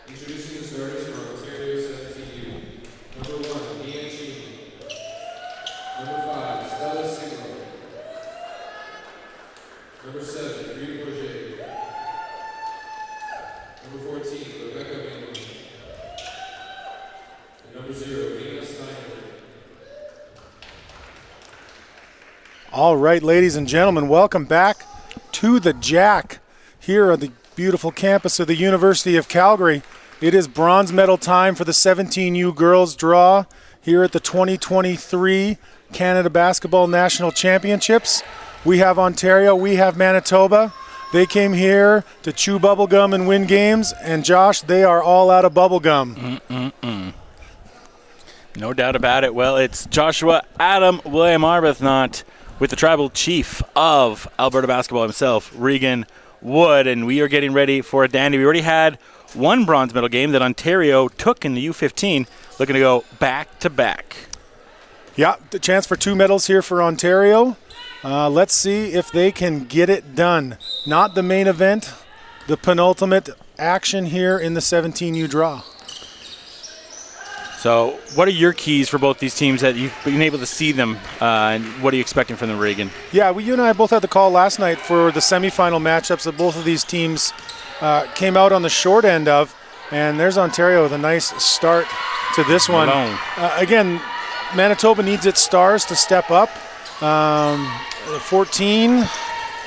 Introducing the starters for Ontario 17U. Number 1, Ian Sheehan. Number 5, Stella Sigler. Number 7, Reed Bourget. Number 14, Rebecca Mingler. And number 0, Nina Steiner. All right, ladies and gentlemen, welcome back to the Jack here at the beautiful campus of the University of Calgary. It is bronze medal time for the 17U girls draw here at the 2023 Canada Basketball National Championships. We have Ontario, we have Manitoba. They came here to chew bubblegum and win games, and Josh, they are all out of bubblegum. No doubt about it. Well, it's Joshua Adam William Arbuthnot with the tribal chief of Alberta basketball himself, Regan Wood, and we are getting ready for a dandy. We already had one bronze medal game that Ontario took in the U15, looking to go back-to-back. Yeah, the chance for 2 medals here for Ontario. Let's see if they can get it done. Not the main event, the penultimate action here in the 17U draw. So what are your keys for both these teams that you've been able to see them, and what are you expecting from them, Regan? Yeah, you and I both had the call last night for the semifinal matchups that both of these teams came out on the short end of, and there's Ontario with a nice start to this one. Again, Manitoba needs its stars to step up. 14,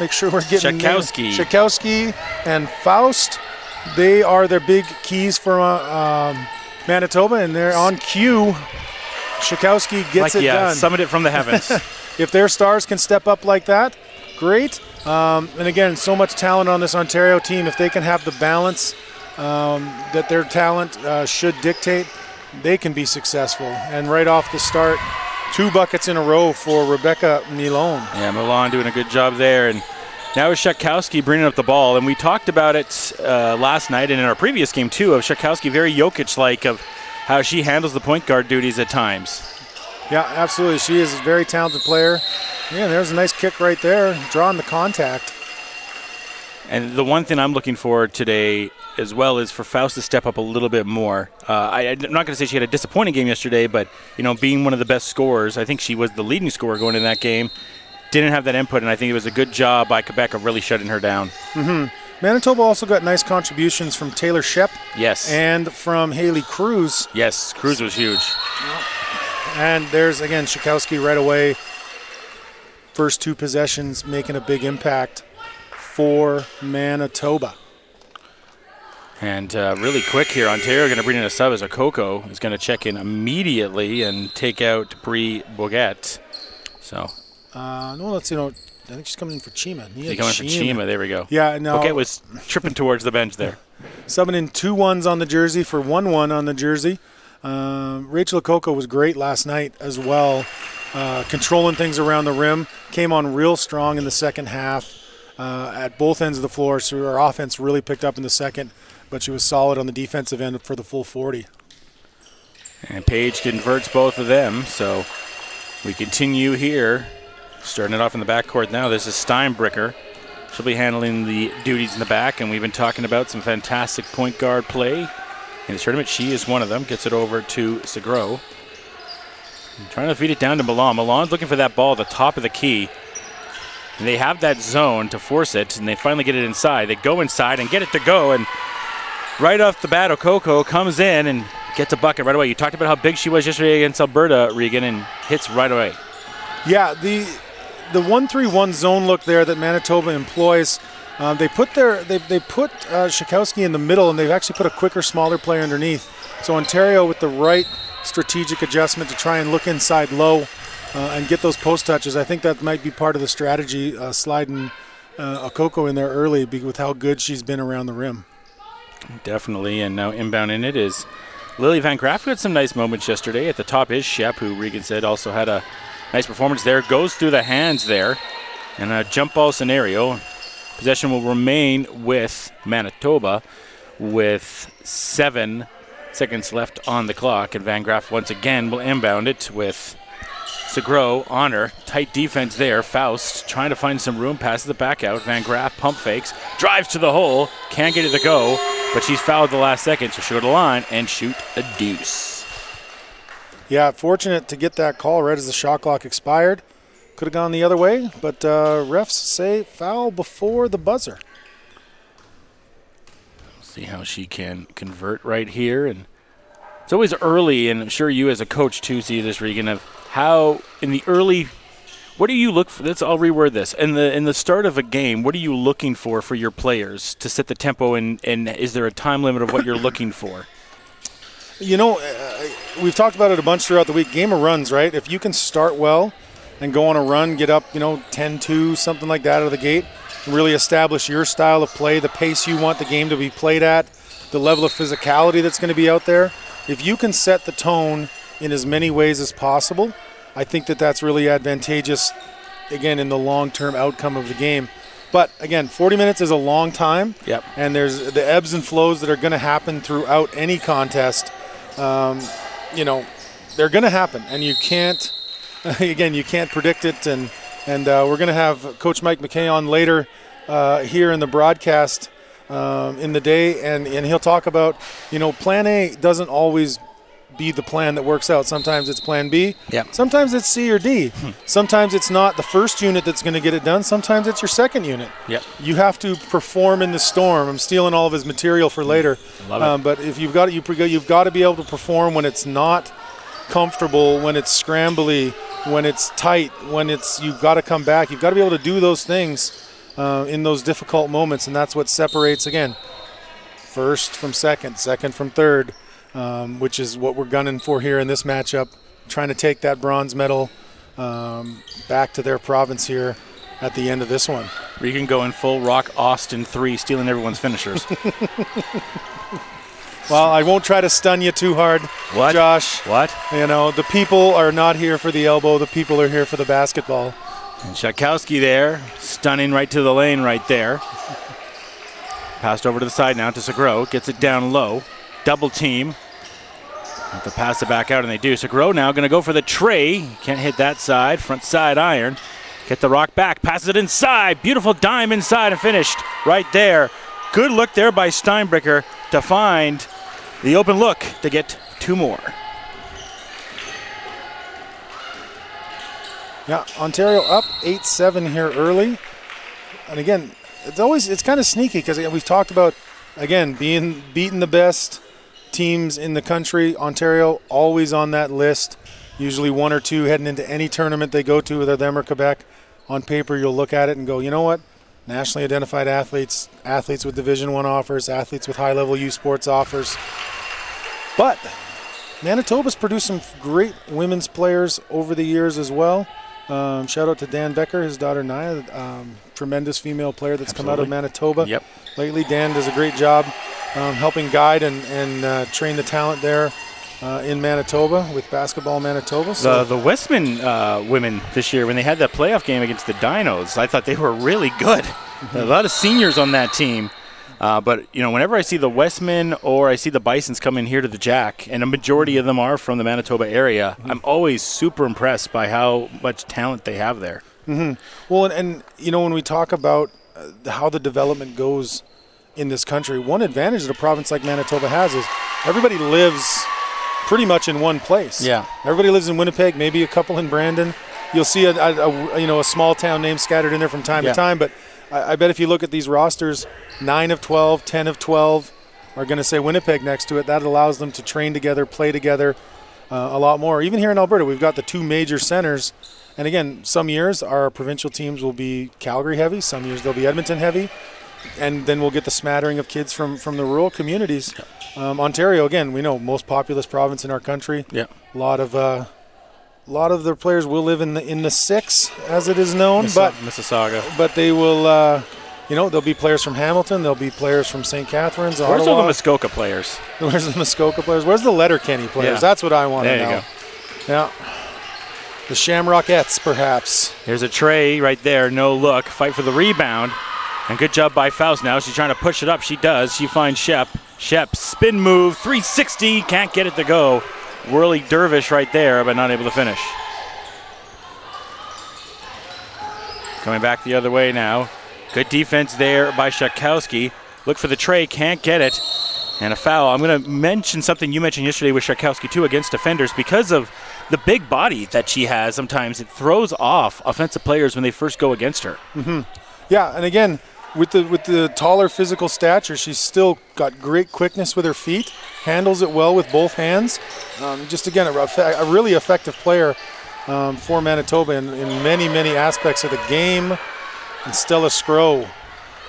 make sure we're getting Shakowski and Faust. They are their big keys for Manitoba, and they're on cue. Shakowski gets it done. Summoned it from the heavens. If their stars can step up like that, great. And again, so much talent on this Ontario team. If they can have the balance that their talent should dictate, they can be successful. And right off the start, 2 buckets in a row for Rebecca Milone. Yeah, Milan doing a good job there. And now is Shakowski bringing up the ball. And we talked about it last night and in our previous game, too, of Shakowski, very Jokic-like, of how she handles the point guard duties at times. Yeah, absolutely. She is a very talented player. Yeah, there's a nice kick right there, drawing the contact. And the one thing I'm looking for today as well is for Faust to step up a little bit more. I'm not going to say she had a disappointing game yesterday, but being one of the best scorers, I think she was the leading scorer going into that game. Didn't have that input, and I think it was a good job by Quebec of really shutting her down. Manitoba also got nice contributions from Taylor Shep. Yes. And from Haley Cruz. Yes, Cruz was huge. And there's, again, Shakowski right away. First 2 possessions making a big impact for Manitoba. And really quick here, Ontario going to bring in a sub as Okoko is going to check in immediately and take out Brie Bourget. So. No, let's see. I think she's coming in for Chima. She's coming for Chima. There we go. Yeah, no. Bourget was tripping towards the bench there. Subbing in 2 1s on the jersey for 1-1 on the jersey. Rachel Okoko was great last night as well, controlling things around the rim. Came on real strong in the second half at both ends of the floor. So her offense really picked up in the second, but she was solid on the defensive end for the full 40. And Paige converts both of them, so we continue here. Starting it off in the backcourt now. This is Steinbricker. She'll be handling the duties in the back, and we've been talking about some fantastic point guard play in this tournament. She is one of them. Gets it over to Segro. Trying to feed it down to Milan. Milan's looking for that ball at the top of the key. And they have that zone to force it, and they finally get it inside. They go inside and get it to go, and right off the bat, Okoko comes in and gets a bucket right away. You talked about how big she was yesterday against Alberta, Regan, and hits right away. Yeah, the 1-3-1 zone look there that Manitoba employs. They put Shakowski in the middle, and they've actually put a quicker, smaller player underneath. So Ontario with the right strategic adjustment to try and look inside low and get those post touches. I think that might be part of the strategy, sliding Okoko in there early with how good she's been around the rim. Definitely, and now inbound in it is Lily Van Graaf. Had some nice moments yesterday. At the top is Shep, who Regan said also had a nice performance there. Goes through the hands there in a jump ball scenario. Possession will remain with Manitoba with 7 seconds left on the clock. And Van Graaf once again will inbound it with Segro on her. Tight defense there. Faust trying to find some room. Passes it back out. Van Graff pump fakes. Drives to the hole. Can't get it to go. But she's fouled the last second. So she'll go to the line and shoot a deuce. Yeah, fortunate to get that call right as the shot clock expired. Could have gone the other way, but refs say foul before the buzzer. See how she can convert right here. And it's always early, and I'm sure you as a coach too see this, Regan, of how in the early, what do you look for? I'll reword this. In the start of a game, what are you looking for your players to set the tempo, and is there a time limit of what you're looking for? You know, we've talked about it a bunch throughout the week. Game of runs, right? If you can start well and go on a run, get up, 10-2, something like that out of the gate, and really establish your style of play, the pace you want the game to be played at, the level of physicality that's going to be out there. If you can set the tone in as many ways as possible, I think that that's really advantageous, again, in the long-term outcome of the game. But, again, 40 minutes is a long time. Yep. And there's the ebbs and flows that are going to happen throughout any contest. They're going to happen. And you can't, again, you can't predict it. And we're going to have Coach Mike McKay on later here in the broadcast in the day. And he'll talk about, Plan A doesn't always be the plan that works out. Sometimes it's Plan B. Yep. Sometimes it's C or D. Sometimes it's not the first unit that's going to get it done. Sometimes it's your second unit. Yep. You have to perform in the storm. I'm stealing all of his material for later. Love it. But if you've got to be able to perform when it's not comfortable, when it's scrambly, when it's tight, when you've got to come back. You've got to be able to do those things in those difficult moments, and that's what separates, again, first from second from third. Which is what we're gunning for here in this matchup, trying to take that bronze medal back to their province here at the end of this one. Regan going full Rock Austin 3, stealing everyone's finishers. Well, I won't try to stun you too hard, What? Josh. What? The people are not here for the elbow. The people are here for the basketball. And Shatkowski there, stunning right to the lane right there. Passed over to the side now to Segro. Gets it down low. Double team. Have to pass it back out, and they do. Segro now going to go for the tray. Can't hit that side. Front side iron. Get the rock back. Passes it inside. Beautiful dime inside and finished right there. Good look there by Steinbricker to find the open look to get two more. Yeah, Ontario up 8-7 here early. And again, it's kind of sneaky because we've talked about, again, beating the best teams in the country. Ontario always on that list, usually one or two heading into any tournament they go to, whether them or Quebec. On paper, you'll look at it and go, you know what? Nationally identified athletes with Division I offers, athletes with high-level U Sports offers. But Manitoba's produced some great women's players over the years as well. Shout out to Dan Becker, his daughter Naya, tremendous female player that's come out of Manitoba. Yep. Lately, Dan does a great job helping guide and train the talent there in Manitoba with Basketball Manitoba. So The Westman women this year, when they had that playoff game against the Dinos, I thought they were really good. A lot of seniors on that team. But, whenever I see the Westmen or I see the Bisons come in here to the Jack, and a majority of them are from the Manitoba area, I'm always super impressed by how much talent they have there. Mm-hmm. Well, and when we talk about how the development goes in this country, one advantage that a province like Manitoba has is everybody lives pretty much in one place. Yeah. Everybody lives in Winnipeg, maybe a couple in Brandon. You'll see a small town name scattered in there from time to time, but I bet if you look at these rosters, 9 of 12, 10 of 12 are going to say Winnipeg next to it. That allows them to train together, play together a lot more. Even here in Alberta, we've got the two major centers. And again, some years our provincial teams will be Calgary heavy. Some years they'll be Edmonton heavy. And then we'll get the smattering of kids from the rural communities. Ontario, again, we know most populous province in our country. Yeah. A lot of their players will live in the six, as it is known, Mississauga. But they will, there'll be players from Hamilton, there'll be players from St. Catharines, Where's Ottawa. all the Muskoka players? Where's the Muskoka players? Where's the Letterkenny players? Yeah. That's what I want to know. There you go. Yeah. The Shamrockettes, perhaps. Here's a tray right there, no look. Fight for the rebound. And good job by Faust now. She's trying to push it up. She does. She finds Shep. Shep, spin move, 360. Can't get it to go. Whirly dervish right there, but not able to finish. Coming back the other way now. Good defense there by Shakowski. Look for the tray, can't get it. And a foul. I'm going to mention something you mentioned yesterday with Shakowski, too, against defenders. Because of the big body that she has, sometimes it throws off offensive players when they first go against her. Mm-hmm. Yeah, and again, with the taller physical stature, she's still got great quickness with her feet, handles it well with both hands. Just, again, a really effective player for Manitoba in many, many aspects of the game. And Stella Skro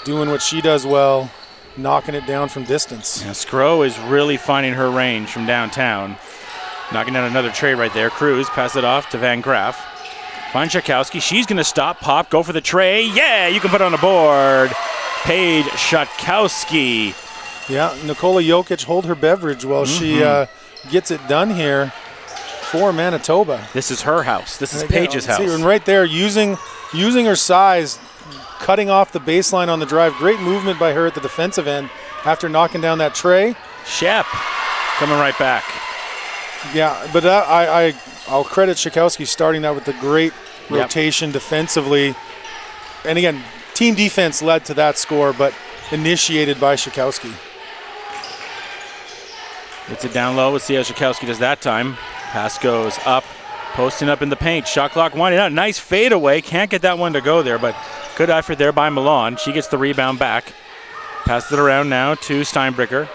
doing what she does well, knocking it down from distance. Yeah, Skro is really finding her range from downtown. Knocking down another tray right there. Cruz pass it off to Van Graff. Find Shakowski. She's going to stop, pop, go for the tray. Yeah, you can put it on the board. Paige Shakowski. Yeah, Nikola Jokic hold her beverage while she gets it done here for Manitoba. This is her house. This is Paige's house. And right there, using her size, cutting off the baseline on the drive. Great movement by her at the defensive end after knocking down that tray. Shep coming right back. Yeah, but I'll credit Shakowski starting that with the great rotation defensively. And again, team defense led to that score, but initiated by Shakowski. It's a down low. Let's see how Shakowski does that time. Pass goes up, posting up in the paint. Shot clock winding out. Nice fadeaway. Can't get that one to go there, but good effort there by Milan. She gets the rebound back. Passes it around now to Steinbricker.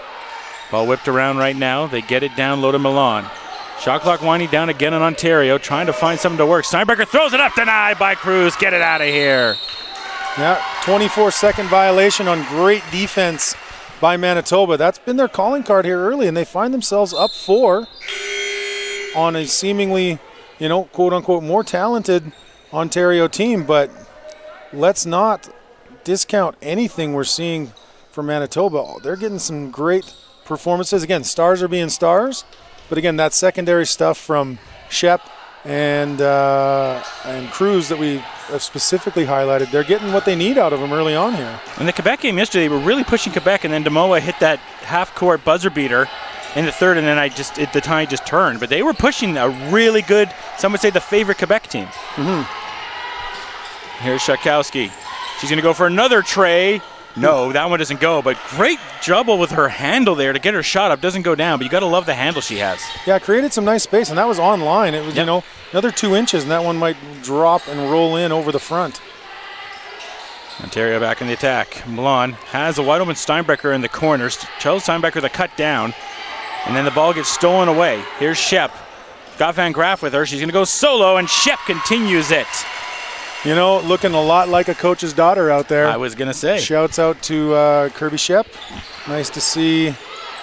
Ball whipped around right now. They get it down low to Milan. Shot clock winding down again on Ontario, trying to find something to work. Steinbricker throws it up, denied by Cruz. Get it out of here. Yeah, 24-second violation on great defense by Manitoba. That's been their calling card here early, and they find themselves up 4 on a seemingly, quote-unquote, more talented Ontario team. But let's not discount anything we're seeing from Manitoba. They're getting some great performances. Again, stars are being stars, but again, that secondary stuff from Shep and Cruz that we have specifically highlighted, they're getting what they need out of them early on here. In the Quebec game yesterday, they were really pushing Quebec, and then Demoa hit that half-court buzzer beater in the third, and then the tide just turned. But they were pushing a really good, some would say the favorite Quebec team. Here's Shakowski. She's going to go for another tray. No, that one doesn't go, but great trouble with her handle there to get her shot up. Doesn't go down, but you got to love the handle she has. Yeah, created some nice space, and that was online. It was, another 2 inches, and that one might drop and roll in over the front. Ontario back in the attack. Milan has a wide open Steinbrecher in the corners. Tells Steinbrecher to cut down, and then the ball gets stolen away. Here's Shep. Got Van Graff with her. She's going to go solo, and Shep continues it. Looking a lot like a coach's daughter out there. I was going to say. Shouts out to Kirby Shep. Nice to see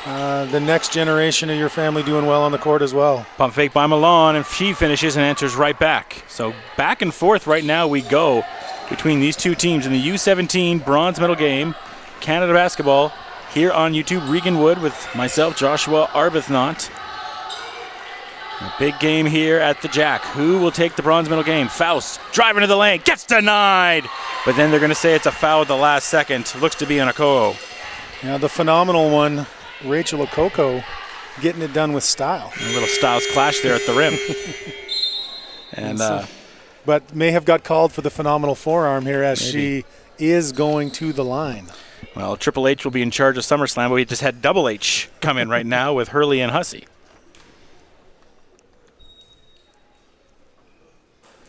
the next generation of your family doing well on the court as well. Pump fake by Milan, and she finishes and answers right back. So back and forth right now we go between these two teams in the U17 bronze medal game. Canada basketball here on YouTube. Regan Wood with myself, Joshua Arbuthnot. A big game here at the Jack. Who will take the bronze medal game? Faust driving to the lane, gets denied. But then they're going to say it's a foul at the last second. Looks to be on Okoko. Yeah, the phenomenal one, Rachel Okoko, getting it done with style. A little styles clash there at the rim. But may have got called for the phenomenal forearm here as she is going to the line. Well, Triple H will be in charge of SummerSlam, but we just had Double H come in right now with Hurley and Hussey.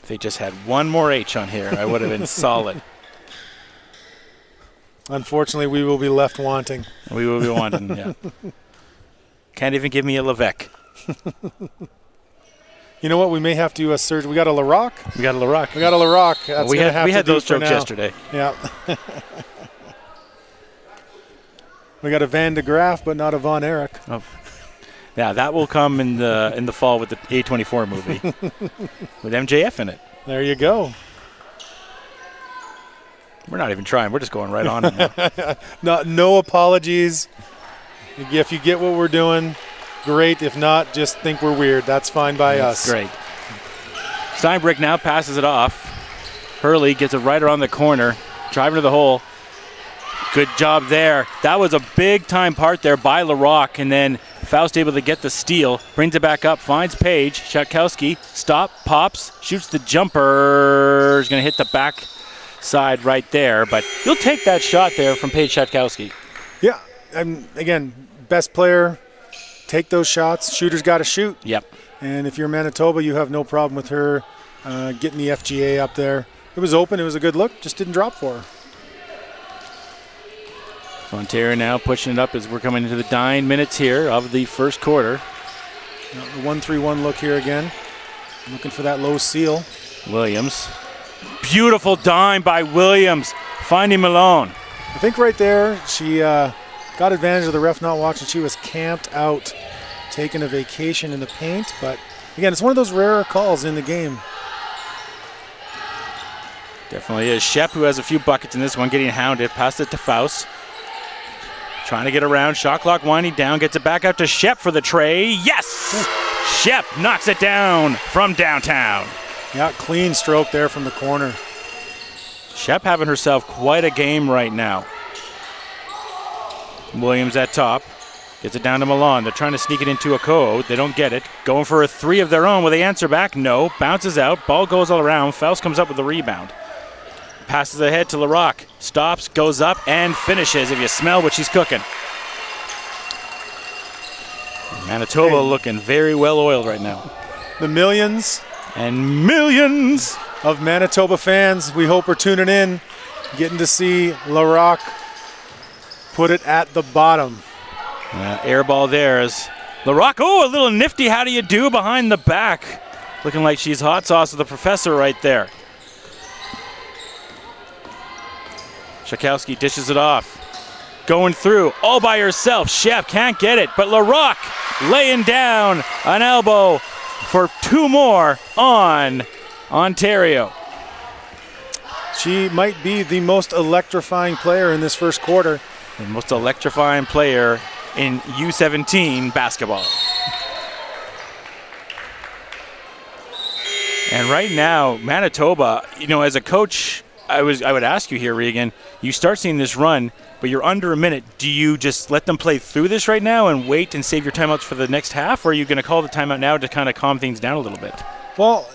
If they just had one more H on here, I would have been solid. Unfortunately, we will be left wanting. We will be wanting, yeah. Can't even give me a Levesque. You know what? We may have to search. We got a LaRock. We got a LaRock. That's we had those jokes yesterday. Yeah. We got a Van de Graaff, but not a Von Erich. Oh. Yeah, that will come in the fall with the A24 movie with MJF in it. There you go. We're not even trying. We're just going right on it now. No apologies. If you get what we're doing, great. If not, just think we're weird. That's fine by us. Great. Steinbrick now passes it off. Hurley gets it right around the corner, driving to the hole. Good job there. That was a big-time part there by LaRock, and then Faust able to get the steal, brings it back up, finds Paige. Shakowski, stop, pops, shoots the jumper. Is going to hit the back side right there, but you'll take that shot there from Paige Schatkowski. Yeah, and again, best player, take those shots. Shooter's got to shoot. Yep. And if you're Manitoba, you have no problem with her getting the FGA up there. It was open. It was a good look. Just didn't drop for her. So Ontario now pushing it up as we're coming into the 9 minutes here of the first quarter. The 1-3-1 look here again. Looking for that low seal. Williams. Beautiful dime by Williams. Finding Malone. I think right there she got advantage of the ref not watching. She was camped out, taking a vacation in the paint. But again, it's one of those rarer calls in the game. Definitely is. Shep, who has a few buckets in this one, getting hounded. Passed it to Faust. Trying to get around. Shot clock winding down. Gets it back out to Shep for the tray. Yes! Shep knocks it down from downtown. Yeah, clean stroke there from the corner. Shep having herself quite a game right now. Williams at top. Gets it down to Milan. They're trying to sneak it into a code. They don't get it. Going for a three of their own. Will they answer back? No. Bounces out. Ball goes all around. Faust comes up with the rebound. Passes ahead to LaRock. Stops, goes up, and finishes. If you smell what she's cooking. Manitoba looking very well oiled right now. The millions and millions of Manitoba fans, we hope are tuning in, getting to see LaRock put it at the bottom. Air ball there as LaRock. Oh, a little nifty. How do you do behind the back? Looking like she's hot sauce with the professor right there. Schatkowski dishes it off. Going through all by herself. Shep can't get it, but LaRock laying down an elbow for two more on Ontario. She might be the most electrifying player in this first quarter. The most electrifying player in U17 basketball. And right now, Manitoba, as a coach, I would ask you here, Regan, you start seeing this run, but you're under a minute. Do you just let them play through this right now and wait and save your timeouts for the next half, or are you going to call the timeout now to kind of calm things down a little bit? Well,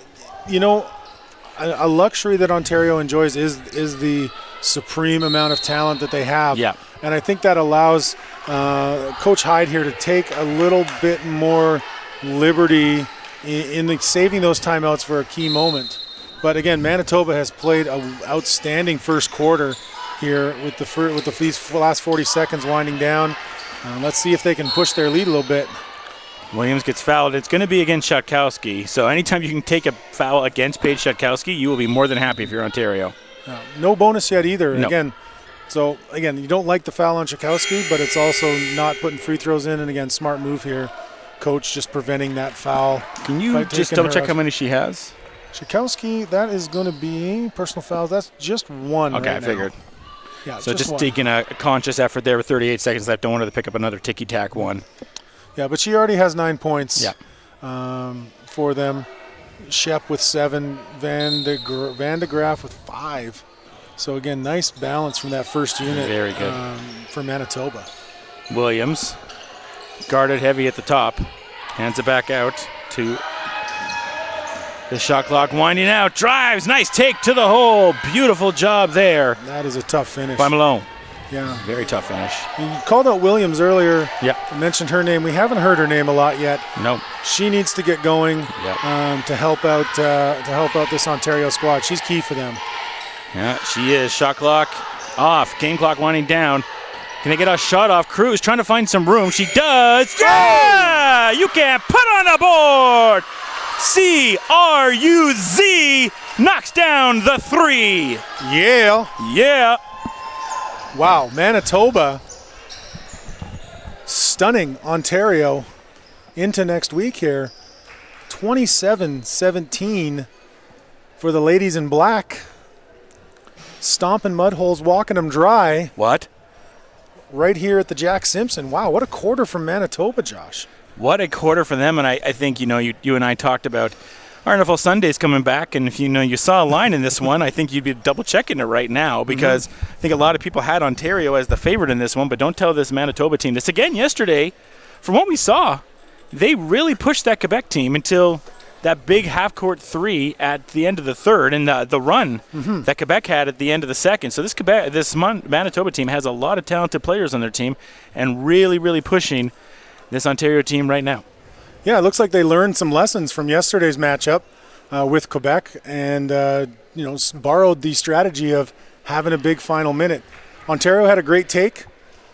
a luxury that Ontario enjoys is the supreme amount of talent that they have. Yeah. And I think that allows Coach Hyde here to take a little bit more liberty in saving those timeouts for a key moment. But again, Manitoba has played an outstanding first quarter here with these last 40 seconds winding down. Let's see if they can push their lead a little bit. Williams gets fouled. It's going to be against Schatkowski. So anytime you can take a foul against Paige Schatkowski, you will be more than happy if you're Ontario. No bonus yet either. No. Again, you don't like the foul on Schatkowski, but it's also not putting free throws in. And again, smart move here. Coach just preventing that foul. Can you just double check how many she has? Schatkowski, that is going to be personal fouls. That's just one. Okay, right I figured. Now. Yeah, so just one. taking a conscious effort there with 38 seconds left. Don't want her to pick up another ticky-tack one. Yeah, but she already has 9 points. Yeah. For them. Shep with 7, Van de Graaf with 5. So again, nice balance from that first unit. Very good. For Manitoba. Williams guarded heavy at the top. Hands it back out to the shot clock winding out. Drives. Nice take to the hole. Beautiful job there. That is a tough finish. By Malone. Yeah. Very tough finish. You called out Williams earlier. Yeah. Mentioned her name. We haven't heard her name a lot yet. No. She needs to get going Yep. to help out this Ontario squad. She's key for them. Yeah, she is. Shot clock off. Game clock winding down. Can they get a shot off? Cruz trying to find some room. She does. Yeah! You can put on the board. CRUZ knocks down the 3. Yeah. Yeah. Wow, Manitoba stunning Ontario into next week here. 27-17 for the ladies in black. Stomping mud holes, walking them dry. What? Right here at the Jack Simpson. Wow, what a quarter from Manitoba, Josh. What a quarter for them. And I think, you and I talked about our NFL Sundays coming back. And if you saw a line in this one, I think you'd be double checking it right now because I think a lot of people had Ontario as the favorite in this one. But don't tell this Manitoba team this again yesterday. From what we saw, they really pushed that Quebec team until that big half-court three at the end of the third and the run that Quebec had at the end of the second. So this Manitoba team has a lot of talented players on their team and really, really pushing this Ontario team right now. Yeah, it looks like they learned some lessons from yesterday's matchup with Quebec and, borrowed the strategy of having a big final minute. Ontario had a great take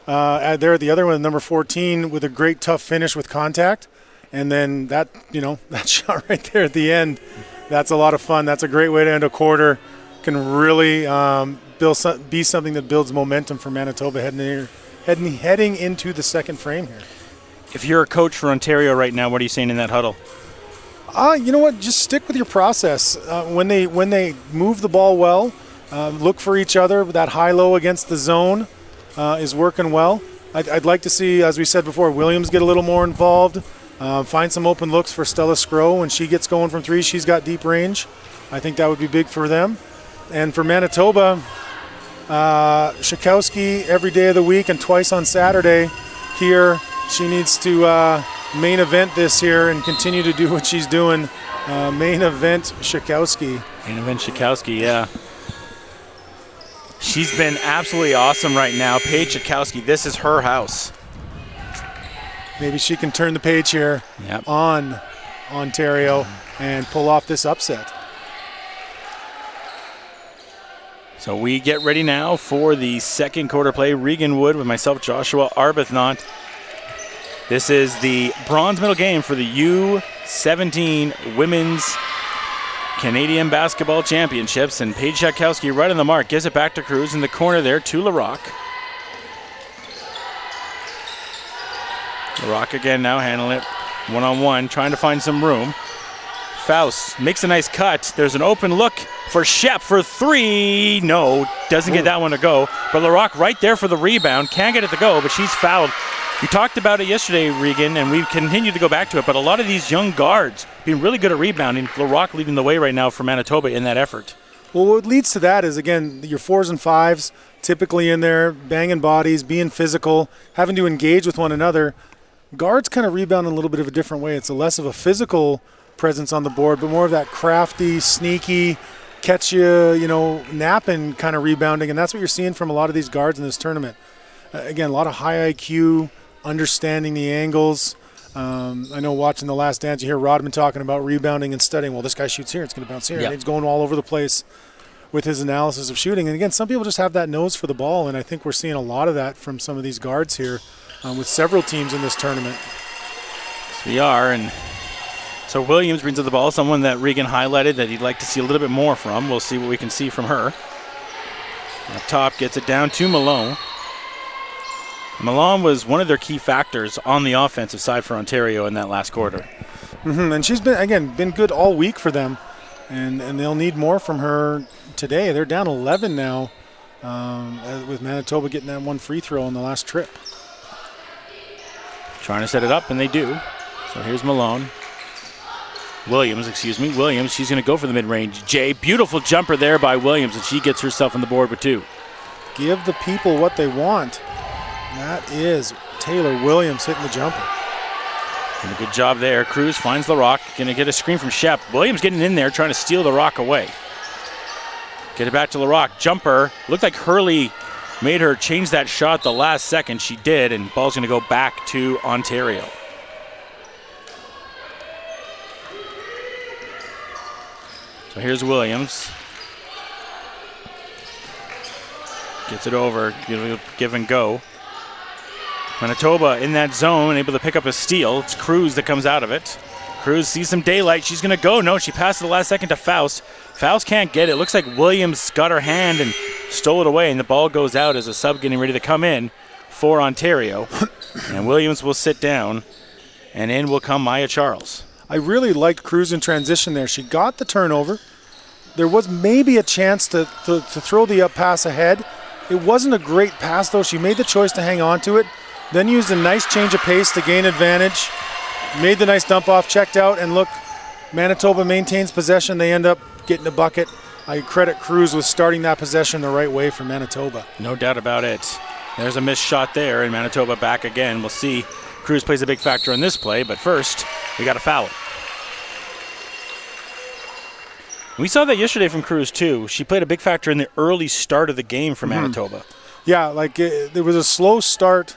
there at the other one, number 14, with a great tough finish with contact. And then that shot right there at the end, that's a lot of fun. That's a great way to end a quarter. Can really be something that builds momentum for Manitoba heading into the second frame here. If you're a coach for Ontario right now, what are you saying in that huddle? You know what? Just stick with your process. When they move the ball well, look for each other. That high-low against the zone is working well. I'd like to see, as we said before, Williams get a little more involved. Find some open looks for Stella Skro. When she gets going from three, she's got deep range. I think that would be big for them. And for Manitoba, Shakowski every day of the week and twice on Saturday here. She needs to main event this here and continue to do what she's doing. Main event Shakowski. Main event Shakowski, yeah. She's been absolutely awesome right now. Paige Shakowski, this is her house. Maybe she can turn the page here on Ontario and pull off this upset. So we get ready now for the second quarter play. Regan Wood with myself, Joshua Arbuthnot. This is the bronze medal game for the U17 Women's Canadian Basketball Championships. And Paige Shakowski right on the mark. Gives it back to Cruz in the corner there to Larocque. Larocque again now handling it one-on-one, trying to find some room. Faust makes a nice cut. There's an open look for Shep for three. No, doesn't get that one to go. But Larocque right there for the rebound. Can't get it to go, but she's fouled. We talked about it yesterday, Regan, and we continue to go back to it, but a lot of these young guards being really good at rebounding. Larocque leading the way right now for Manitoba in that effort. Well, what leads to that is, again, your 4s and 5s typically in there, banging bodies, being physical, having to engage with one another. Guards kind of rebound in a little bit of a different way. It's less of a physical presence on the board, but more of that crafty, sneaky, catch you, napping kind of rebounding, and that's what you're seeing from a lot of these guards in this tournament. Again, a lot of high IQ, understanding the angles. I know watching The Last Dance, you hear Rodman talking about rebounding and studying. Well, this guy shoots here, it's going to bounce here. Yep. And he's going all over the place with his analysis of shooting. And again, some people just have that nose for the ball, and I think we're seeing a lot of that from some of these guards here with several teams in this tournament. Yes, we are, and so Williams brings up the ball, someone that Regan highlighted that he'd like to see a little bit more from. We'll see what we can see from her. Up top, gets it down to Malone. Malone was one of their key factors on the offensive side for Ontario in that last quarter. And she's been good all week for them, and they'll need more from her today. They're down 11 now with Manitoba getting that one free throw on the last trip. Trying to set it up, and they do. So here's Williams, she's going to go for the mid-range. Beautiful jumper there by Williams, and she gets herself on the board with two. Give the people what they want. That is Taylor Williams hitting the jumper. And a good job there. Cruz finds Larocque. Going to get a screen from Shep. Williams getting in there, trying to steal the rock away. Get it back to Larocque. Jumper. Looked like Hurley made her change that shot the last second. She did, and ball's going to go back to Ontario. So here's Williams. Gets it over. Give and go. Manitoba in that zone, able to pick up a steal. It's Cruz that comes out of it. Cruz sees some daylight. She's going to go. No, she passed the last second to Faust. Faust can't get it. Looks like Williams got her hand and stole it away, and the ball goes out as a sub getting ready to come in for Ontario. And Williams will sit down, and in will come Maya Charles. I really liked Cruz in transition there. She got the turnover. There was maybe a chance to throw the up pass ahead. It wasn't a great pass, though. She made the choice to hang on to it. Then used a nice change of pace to gain advantage. Made the nice dump off, checked out, and look, Manitoba maintains possession. They end up getting a bucket. I credit Cruz with starting that possession the right way for Manitoba. No doubt about it. There's a missed shot there, and Manitoba back again. We'll see. Cruz plays a big factor in this play, but first, we got a foul. We saw that yesterday from Cruz, too. She played a big factor in the early start of the game for Manitoba. Yeah, like there was a slow start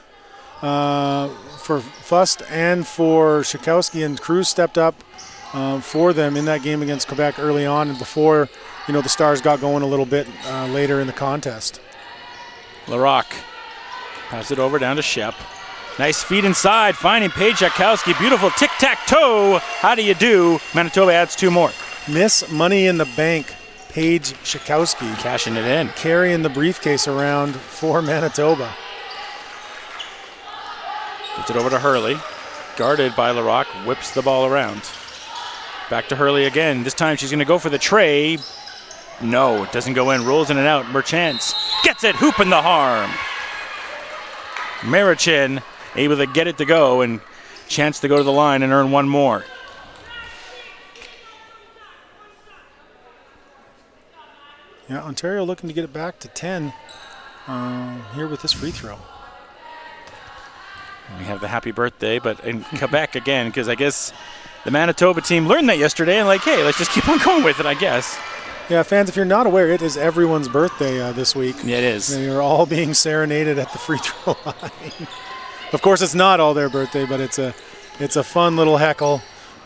for Fust and for Shakowski, and Cruz stepped up for them in that game against Quebec early on and before, the Stars got going a little bit later in the contest. Larocque pass it over down to Shep. Nice feed inside, finding Paige Shakowski. Beautiful tic-tac-toe. How do you do? Manitoba adds 2 more. Miss Money in the Bank, Paige Shakowski. Cashing it in. Carrying the briefcase around for Manitoba. Puts it over to Hurley. Guarded by Larocque. Whips the ball around. Back to Hurley again. This time she's going to go for the tray. No, it doesn't go in. Rolls in and out. Merchants gets it. Hooping the harm. Marichin able to get it to go and chance to go to the line and earn 1 more. Yeah, Ontario looking to get it back to 10 here with this free throw. We have the happy birthday, but in Quebec again, because I guess the Manitoba team learned that yesterday and hey, let's just keep on going with it, I guess. Yeah, fans, if you're not aware, it is everyone's birthday this week. Yeah, it is. And you're all being serenaded at the free throw line. Of course, it's not all their birthday, but it's a fun little heckle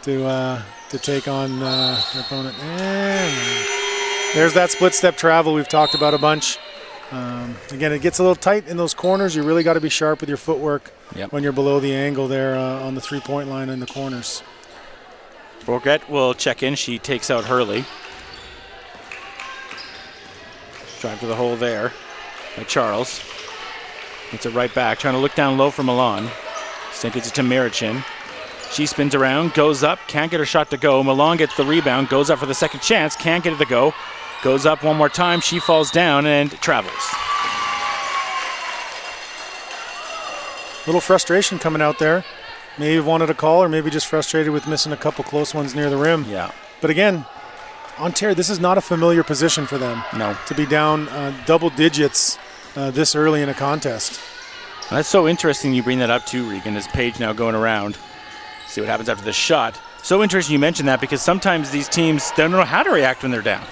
to take on their opponent. And there's that split step travel we've talked about a bunch. Again, it gets a little tight in those corners. You really got to be sharp with your footwork when you're below the angle there on the three-point line in the corners. Bourget will check in. She takes out Hurley. Drive to the hole there by Charles. Gets it right back. Trying to look down low for Milan. Sink it to Marichin. She spins around, goes up, can't get her shot to go. Milan gets the rebound, goes up for the second chance, can't get it to go. Goes up one more time, she falls down and travels. Little frustration coming out there. Maybe wanted a call or maybe just frustrated with missing a couple close ones near the rim. Yeah. But again, Ontario, this is not a familiar position for them. No. To be down double digits this early in a contest. That's so interesting you bring that up too, Regan, as Paige now going around. See what happens after the shot. So interesting you mentioned that because sometimes these teams don't know how to react when they're down.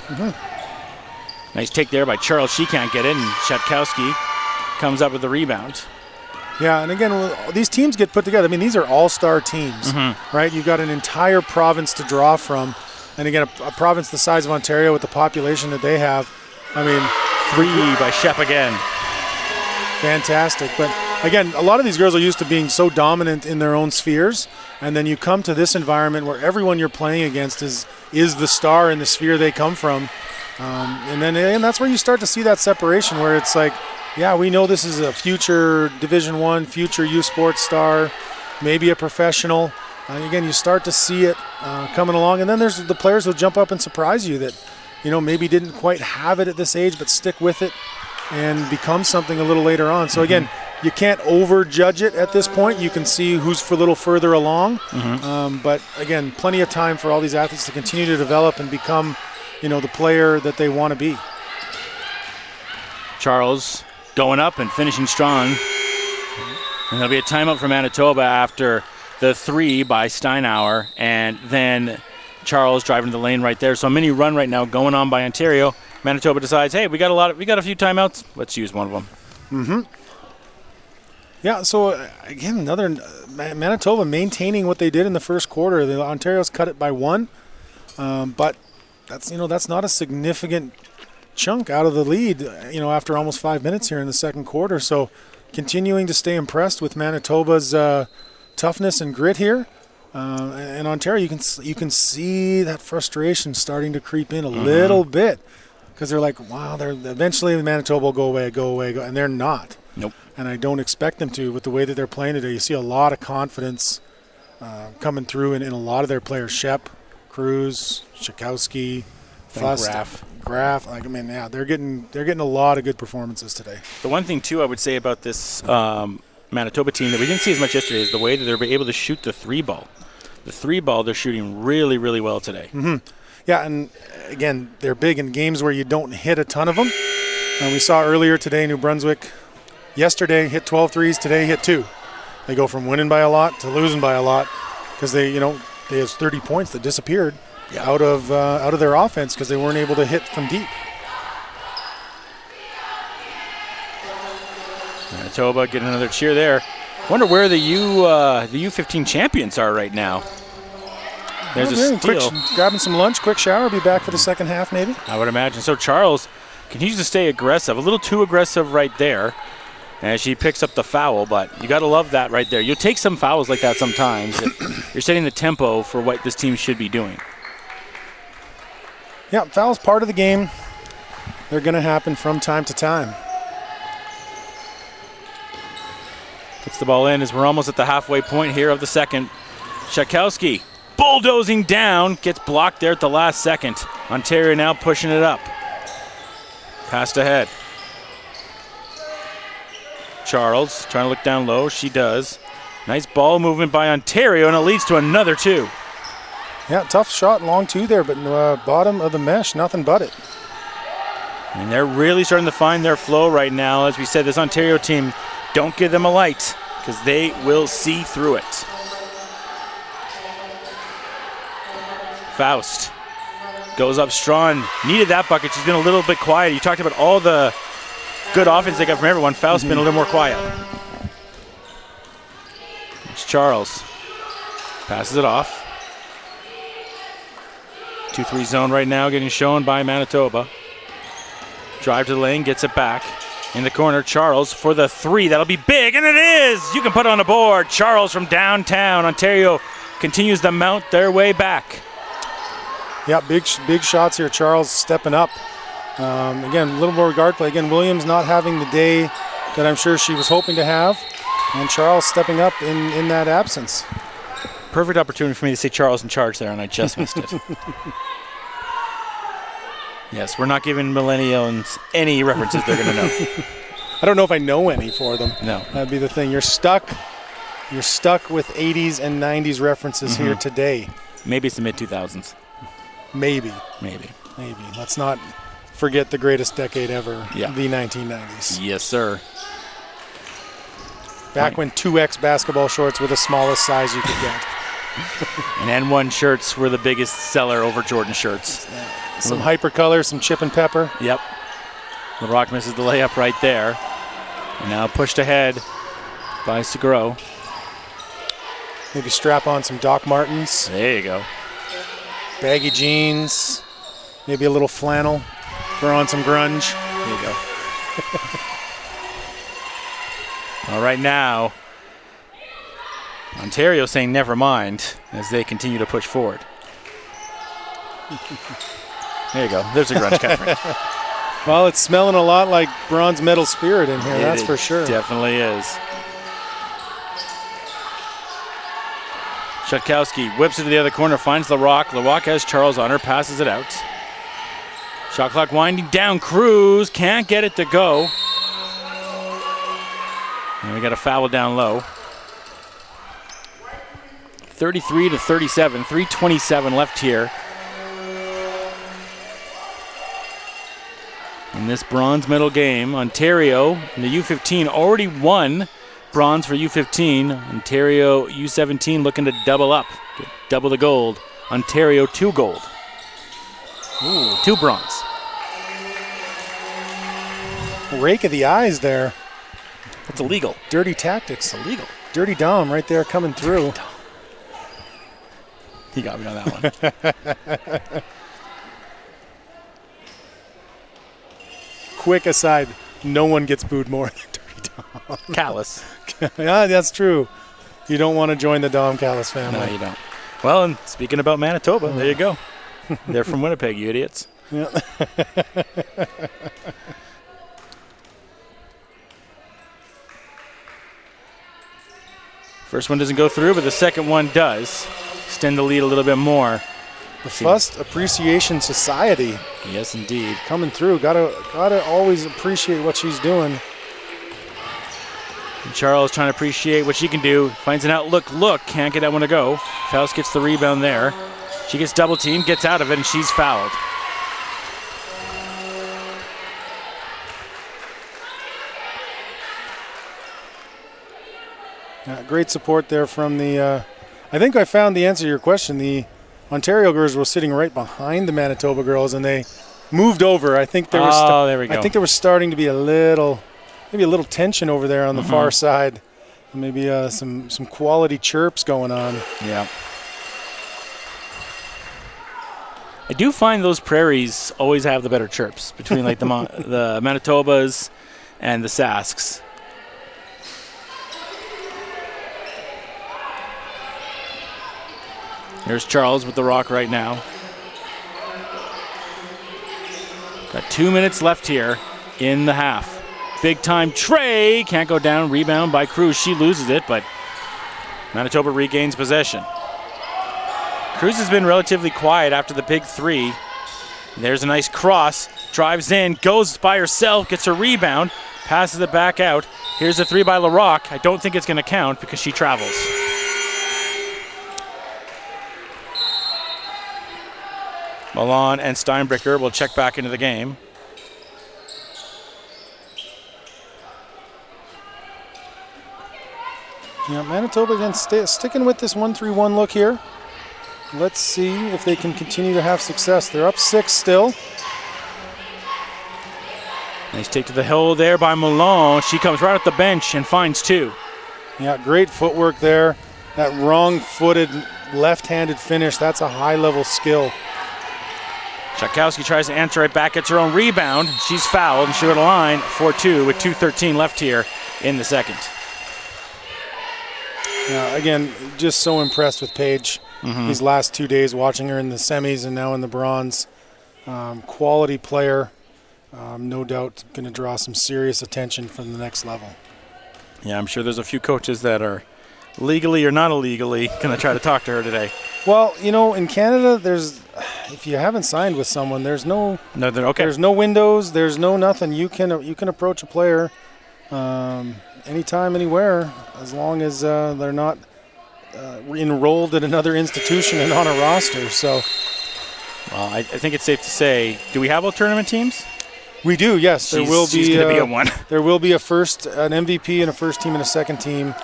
Nice take there by Charles. She can't get it, and Shatkowski comes up with the rebound. Yeah, and again, these teams get put together. I mean, these are all-star teams, right? You've got an entire province to draw from. And again, a province the size of Ontario with the population that they have. I mean, 3 by Shep again. Fantastic. But again, a lot of these girls are used to being so dominant in their own spheres. And then you come to this environment where everyone you're playing against is the star in the sphere they come from. And that's where you start to see that separation where it's like, yeah, we know this is a future Division I, future U Sports star, maybe a professional. Again, you start to see it coming along. And then there's the players who jump up and surprise you that, maybe didn't quite have it at this age, but stick with it and become something a little later on. So again, you can't overjudge it at this point. You can see who's a little further along. But again, plenty of time for all these athletes to continue to develop and become, the player that they want to be. Charles going up and finishing strong. And there'll be a timeout for Manitoba after the 3 by Steinauer, and then Charles driving to the lane right there. So a mini run right now going on by Ontario. Manitoba decides, hey, we got a few timeouts. Let's use one of them. Yeah. So again, another Manitoba maintaining what they did in the first quarter. The Ontario's cut it by 1, but that's not a significant chunk out of the lead. After almost 5 minutes here in the second quarter. So continuing to stay impressed with Manitoba's toughness and grit here. And Ontario, you can see that frustration starting to creep in a little bit because they're like, wow, eventually Manitoba will go away, and they're not. Nope. And I don't expect them to with the way that they're playing today. You see a lot of confidence coming through in a lot of their players. Shep, Cruz, Shakowski, Fust, Graf. They're getting a lot of good performances today. The one thing too I would say about this Manitoba team that we didn't see as much yesterday is the way that they're able to shoot the 3-ball. The 3-ball they're shooting really, really well today. Yeah, and again, they're big in games where you don't hit a ton of them. We saw earlier today New Brunswick yesterday hit 12 threes, today hit 2. They go from winning by a lot to losing by a lot because they had 30 points that disappeared out of their offense because they weren't able to hit from deep. Manitoba getting another cheer there. Wonder where the U15 champions are right now. There's a steal. Grabbing some lunch, quick shower, be back for the second half maybe. I would imagine. So Charles continues to stay aggressive, a little too aggressive right there as she picks up the foul, but you got to love that right there. You'll take some fouls like that sometimes if you're setting the tempo for what this team should be doing. Yeah, fouls part of the game. They're going to happen from time to time. Gets the ball in as we're almost at the halfway point here of the second. Shakowski bulldozing down, gets blocked there at the last second. Ontario now pushing it up. Passed ahead. Charles trying to look down low. She does. Nice ball movement by Ontario, and it leads to another two. Yeah, tough shot, long two there, but bottom of the mesh, nothing but it. And they're really starting to find their flow right now. As we said, this Ontario team, don't give them a light because they will see through it. Faust goes up strong. Needed that bucket. She's been a little bit quiet. You talked about all the good offense they got from everyone. Faust's been a little more quiet. It's Charles. Passes it off. 2-3 zone right now getting shown by Manitoba. Drive to the lane, gets it back. In the corner, Charles for the three. That'll be big, and it is! You can put it on the board. Charles from downtown. Ontario continues to mount their way back. Yeah, big shots here. Charles stepping up. Again, a little more guard play. Again, Williams not having the day that I'm sure she was hoping to have. And Charles stepping up in that absence. Perfect opportunity for me to say Charles in charge there, and I just missed it. Yes, we're not giving millennials any references they're going to know. I don't know if I know any for them. No. That'd be the thing. You're stuck with 80s and 90s references here today. Maybe it's the mid-2000s. Maybe. Let's not forget the greatest decade ever, the 1990s. Yes, sir. Back when 2X basketball shorts were the smallest size you could get. And N1 shirts were the biggest seller over Jordan shirts. Some hypercolor, some chip and pepper. Yep. LaRock misses the layup right there. And now pushed ahead by Seguro. Maybe strap on some Doc Martens. There you go. Baggy jeans. Maybe a little flannel. Throw on some grunge. There you go. All right, now, Ontario saying never mind as they continue to push forward. There you go. There's a grunge cut. Well, it's smelling a lot like bronze medal spirit in here, that's for sure. Definitely is. Shutkowski whips it to the other corner, finds LaRock. LaRock has Charles on her, passes it out. Shot clock winding down. Cruz can't get it to go. And we got a foul down low. 33-37, 3:27 left here. In this bronze medal game, Ontario in the U15 already won bronze for U15. Ontario U17 looking to double up, double the gold. Ontario 2 gold. Ooh, 2 bronze. Rake of the eyes there. It's illegal. Dirty tactics. Illegal. Dirty Dom right there coming through. He got me on that one. Quick aside, no one gets booed more than Dirty Dom. Callous. Yeah, that's true. You don't want to join the Dom Callis family. No, you don't. Well, and speaking about Manitoba, there you go. They're from Winnipeg, you idiots. Yeah. First one doesn't go through, but the second one does. Extend the lead a little bit more. The Fust Appreciation Society. Yes, indeed. Coming through. Gotta always appreciate what she's doing. And Charles trying to appreciate what she can do. Finds an outlook. Can't get that one to go. Faust gets the rebound there. She gets double teamed, gets out of it, and she's fouled. Great support there from the, I think I found the answer to your question. The Ontario girls were sitting right behind the Manitoba girls, and they moved over. I think there was. There we go. I think there was starting to be maybe a little tension over there on the far side. Maybe some quality chirps going on. Yeah. I do find those prairies always have the better chirps between like the Manitobas and the Sasks. Here's Charles with the rock right now. Got 2 minutes left here in the half. Big time Trey. Can't go down. Rebound by Cruz. She loses it, but Manitoba regains possession. Cruz has been relatively quiet after the big three. There's a nice cross. Drives in. Goes by herself. Gets a rebound. Passes it back out. Here's a three by LaRock. I don't think it's going to count because she travels. Milan and Steinbricker will check back into the game. Yeah, Manitoba again sticking with this 1-3-1 look here. Let's see if they can continue to have success. They're up 6 still. Nice take to the hill there by Milan. She comes right off the bench and finds 2. Yeah, great footwork there. That wrong-footed, left-handed finish, that's a high-level skill. Tchaikovsky tries to answer it back, gets her own rebound. She's fouled, and she'll go to line 4-2 with 2:13 left here in the second. Yeah, again, just so impressed with Paige these last 2 days, watching her in the semis and now in the bronze. Quality player, no doubt going to draw some serious attention from the next level. Yeah, I'm sure there's a few coaches that are legally or not illegally going to try to talk to her today. Well, you know, in Canada, if you haven't signed with someone, there's no windows, there's no nothing. You can approach a player anytime, anywhere, as long as they're not enrolled at another institution and on a roster. So, well, I think it's safe to say, do we have all tournament teams? We do, yes. There will be a one. There will be an MVP and a first team and a second team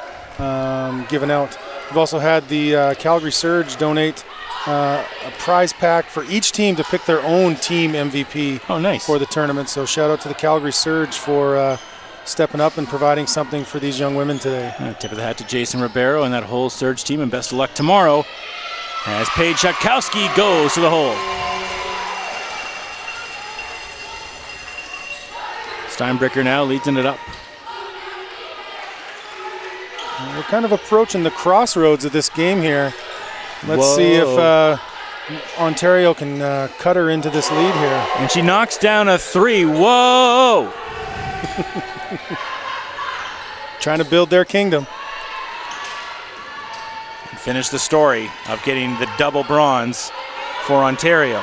given out. We've also had the Calgary Surge donate a prize pack for each team to pick their own team MVP. Oh, nice. For the tournament. So shout out to the Calgary Surge for stepping up and providing something for these young women today. Tip of the hat to Jason Ribeiro and that whole Surge team, and best of luck tomorrow as Paige Tchaikovsky goes to the hole. Steinbricker now leads it up. We're kind of approaching the crossroads of this game here. Let's see if Ontario can cut her into this lead here. And she knocks down a 3. Whoa! Trying to build their kingdom. And finish the story of getting the double bronze for Ontario.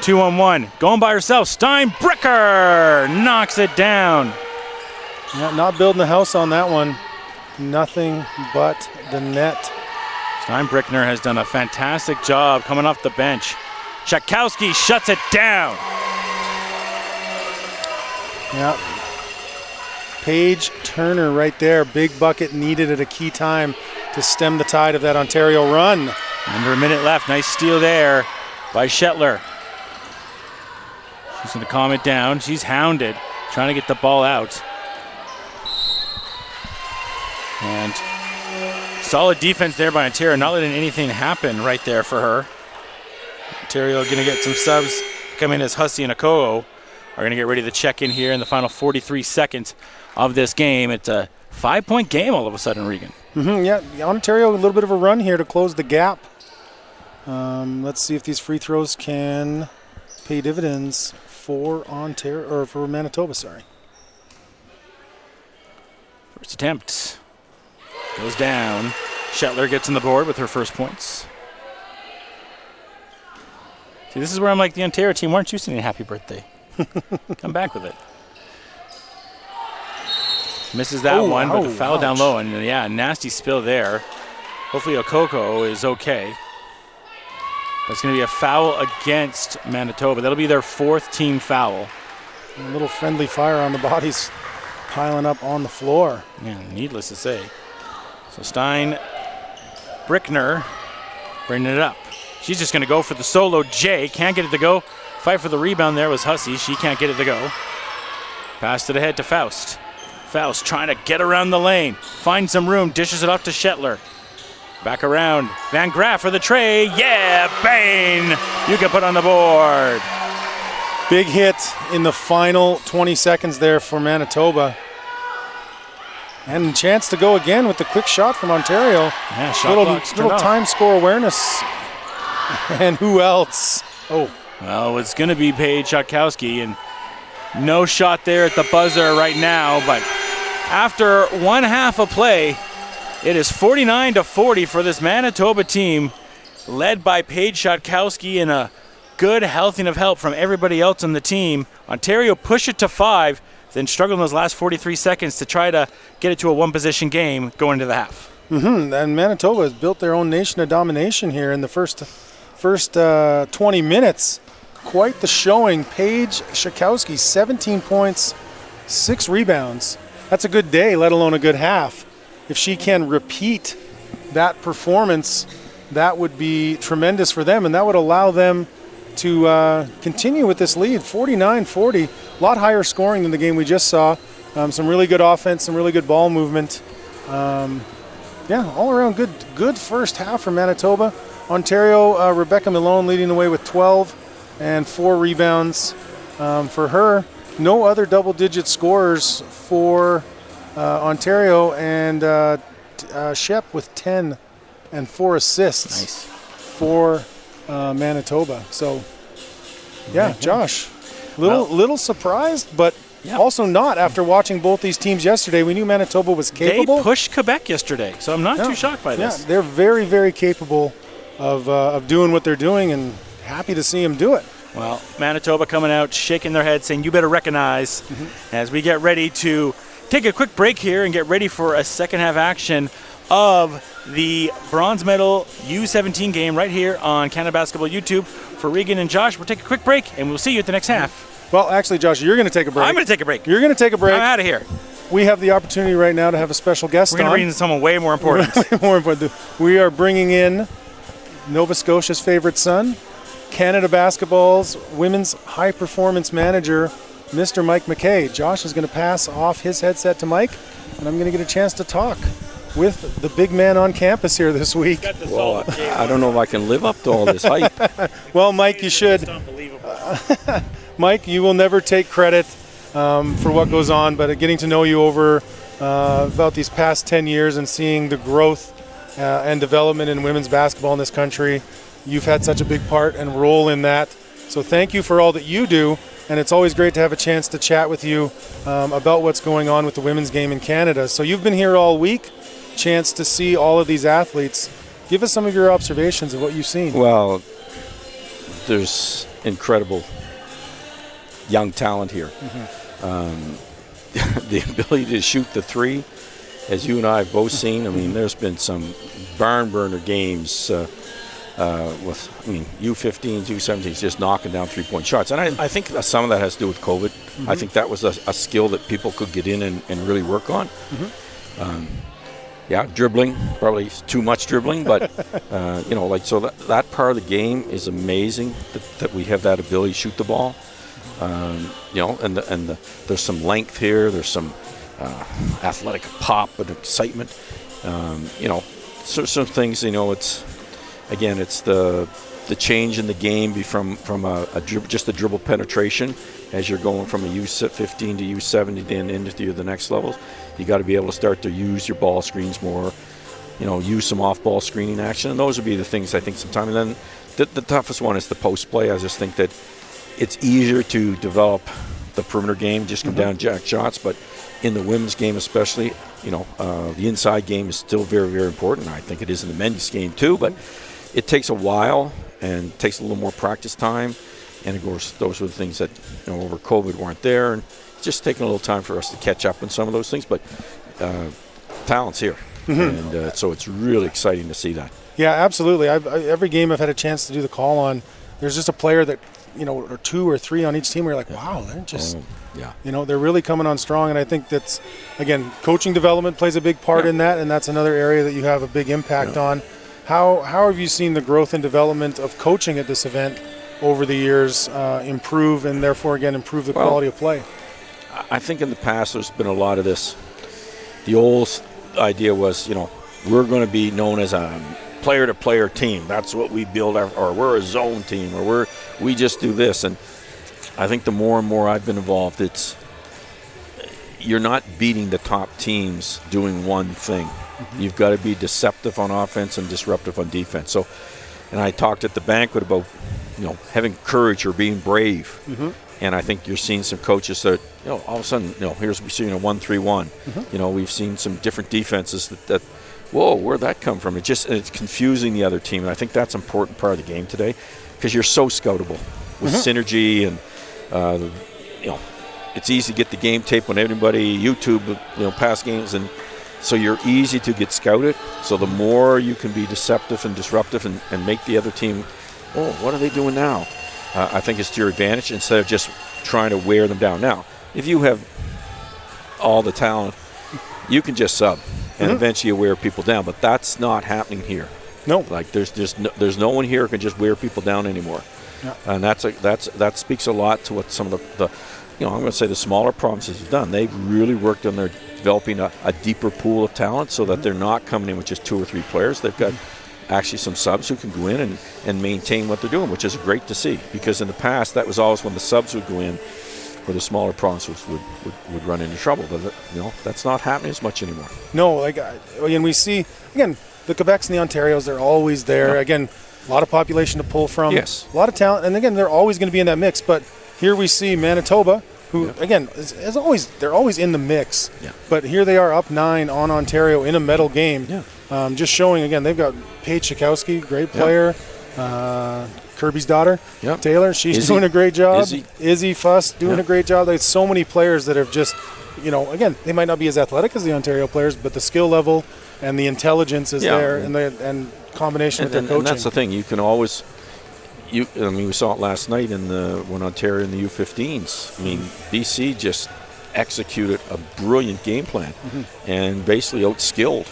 2-on-1, going by herself. Steinbricker knocks it down. Yeah, not building the house on that one. Nothing but the net. Steinbricker has done a fantastic job coming off the bench. Tchaikovsky shuts it down. Yeah. Paige Turner right there. Big bucket needed at a key time to stem the tide of that Ontario run. Under a minute left. Nice steal there by Shetler. She's going to calm it down. She's hounded, trying to get the ball out. And solid defense there by Ontario, not letting anything happen right there for her. Ontario going to get some subs come in as Hussey and Okoo are going to get ready to check in here in the final 43 seconds of this game. It's a 5-point game all of a sudden, Regan. Yeah, Ontario a little bit of a run here to close the gap. Let's see if these free throws can pay dividends for Ontario or for Manitoba. Sorry. First attempt goes down. Shetler gets on the board with her first points. See, this is where I'm like the Ontario team. Why aren't you singing happy birthday? Come back with it. Misses that one, but the foul down low. And yeah, nasty spill there. Hopefully Okoo is okay. That's going to be a foul against Manitoba. That'll be their 4th team foul. A little friendly fire on the bodies piling up on the floor. Yeah, needless to say. So Steinbricker bringing it up. She's just going to go for the solo J. Can't get it to go. Fight for the rebound there was Hussey. She can't get it to go. Passed it ahead to Faust. Faust trying to get around the lane. Finds some room. Dishes it off to Shetler. Back around. Van Graaf for the tray. Yeah, Bain. You can put on the board. Big hit in the final 20 seconds there for Manitoba. And a chance to go again with the quick shot from Ontario. Yeah, shot little time score awareness. And who else? Oh. Well, it's going to be Paige Schatkowski, and no shot there at the buzzer right now. But after one half of play, it is 49-40 for this Manitoba team, led by Paige Schatkowski and a good helping of help from everybody else on the team. Ontario push it to 5, then struggle in those last 43 seconds to try to get it to a one-position game going into the half. And Manitoba has built their own nation of domination here in the first 20 minutes. Quite the showing. Paige Schatkowski, 17 points, 6 rebounds. That's a good day, let alone a good half. If she can repeat that performance, that would be tremendous for them, and that would allow them to continue with this lead, 49-40. A lot higher scoring than the game we just saw. Some really good offense, some really good ball movement. All around good first half for Manitoba. Ontario, Rebecca Malone leading the way with 12 and 4 rebounds for her. No other double-digit scorers for Ontario, and Shep with 10 and 4 assists for Manitoba. So, Josh, little surprised, but also not after watching both these teams yesterday. We knew Manitoba was capable. They pushed Quebec yesterday, so I'm not too shocked by this. Yeah, they're very, very capable of doing what they're doing, and happy to see them do it. Well, Manitoba coming out, shaking their head, saying, you better recognize, as we get ready to take a quick break here and get ready for a second half action of the bronze medal U17 game right here on Canada Basketball YouTube. For Regan and Josh, we'll take a quick break, and we'll see you at the next half. Well, actually, Josh, you're going to take a break. I'm going to take a break. You're going to take a break. I'm out of here. We have the opportunity right now to have a special guest on. We're going to bring in someone way more important. More important. We are bringing in Nova Scotia's favorite son, Canada Basketball's women's high-performance manager, Mr. Mike McKay. Josh is going to pass off his headset to Mike, and I'm going to get a chance to talk with the big man on campus here this week. Well, I don't know if I can live up to all this hype. Well, Mike, you should. Mike, you will never take credit for what goes on, but getting to know you over about these past 10 years and seeing the growth and development in women's basketball in this country, you've had such a big part and role in that. So thank you for all that you do, and it's always great to have a chance to chat with you about what's going on with the women's game in Canada. So you've been here all week, chance to see all of these athletes. Give us some of your observations of what you've seen. Well, there's incredible young talent here. The ability to shoot the three, as you and I have both seen. I mean, there's been some barn burner games with U15s, U17s just knocking down three-point shots. And I think that some of that has to do with COVID. I think that was a skill that people could get in and really work on. Dribbling, probably too much dribbling, but so that part of the game is amazing that we have that ability to shoot the ball. There's some length here. There's some athletic pop and excitement. Some things. It's the change in the game from just a dribble penetration as you're going from a U15 to U17 then into the next levels. You got to be able to start to use your ball screens more. Use some off-ball screening action, and those would be the things I think sometimes. And then the toughest one is the post play. I just think that it's easier to develop the perimeter game, just come down jack shots, but in the women's game especially, the inside game is still very, very important. I think it is in the men's game too, but it takes a while and takes a little more practice time. And of course, those were the things that over COVID weren't there, and it's just taking a little time for us to catch up on some of those things. But talent's here, and so it's really exciting to see that. Yeah, absolutely. Every game I've had a chance to do the call on, there's just a player that or two or three on each team where you're like, wow, they're just, they're really coming on strong. And I think that's, again, coaching development plays a big part in that, and that's another area that you have a big impact on. How have you seen the growth and development of coaching at this event over the years improve, and therefore again improve the quality of play? I think in the past there's been a lot of this. The old idea was, we're going to be known as a player-to-player team. That's what we build, or we're a zone team, or we just do this. And I think the more and more I've been involved, you're not beating the top teams doing one thing. You've got to be deceptive on offense and disruptive on defense. So, and I talked at the banquet about, having courage or being brave. And I think you're seeing some coaches that, all of a sudden, here's we're seeing a 1-3-1. We've seen some different defenses that whoa, where'd that come from? It's confusing the other team. And I think that's an important part of the game today, because you're so scoutable with synergy and, it's easy to get the game tape when everybody YouTube, past games, and so you're easy to get scouted. So the more you can be deceptive and disruptive and make the other team, oh, what are they doing now? I think it's to your advantage instead of just trying to wear them down. Now, if you have all the talent, you can just sub and eventually wear people down. But that's not happening here. No, like there's no one here who can just wear people down anymore. Yeah. And that speaks a lot to what some of the I'm going to say the smaller provinces have done. They've really worked on their developing a deeper pool of talent so that they're not coming in with just 2 or 3 players. They've got actually some subs who can go in and maintain what they're doing, which is great to see, because in the past that was always when the subs would go in where the smaller provinces would run into trouble. But that's not happening as much anymore. No, and we see again the Quebecs and the Ontarios, they're always there. Yeah. Again, a lot of population to pull from. Yes. A lot of talent, and again they're always going to be in that mix. But here we see Manitoba, who again is always, they're always in the mix. Yeah. But here they are up 9 on Ontario in a medal game. Yeah. Just showing again, they've got Paige Sikowski, great player. Kirby's daughter, Taylor, she's doing a great job. Izzy Fuss doing a great job. There's so many players that have just, again, they might not be as athletic as the Ontario players, but the skill level and the intelligence is there, and combination with their coaching. And that's the thing. You can always, we saw it last night when Ontario in the U15s. BC just executed a brilliant game plan and basically outskilled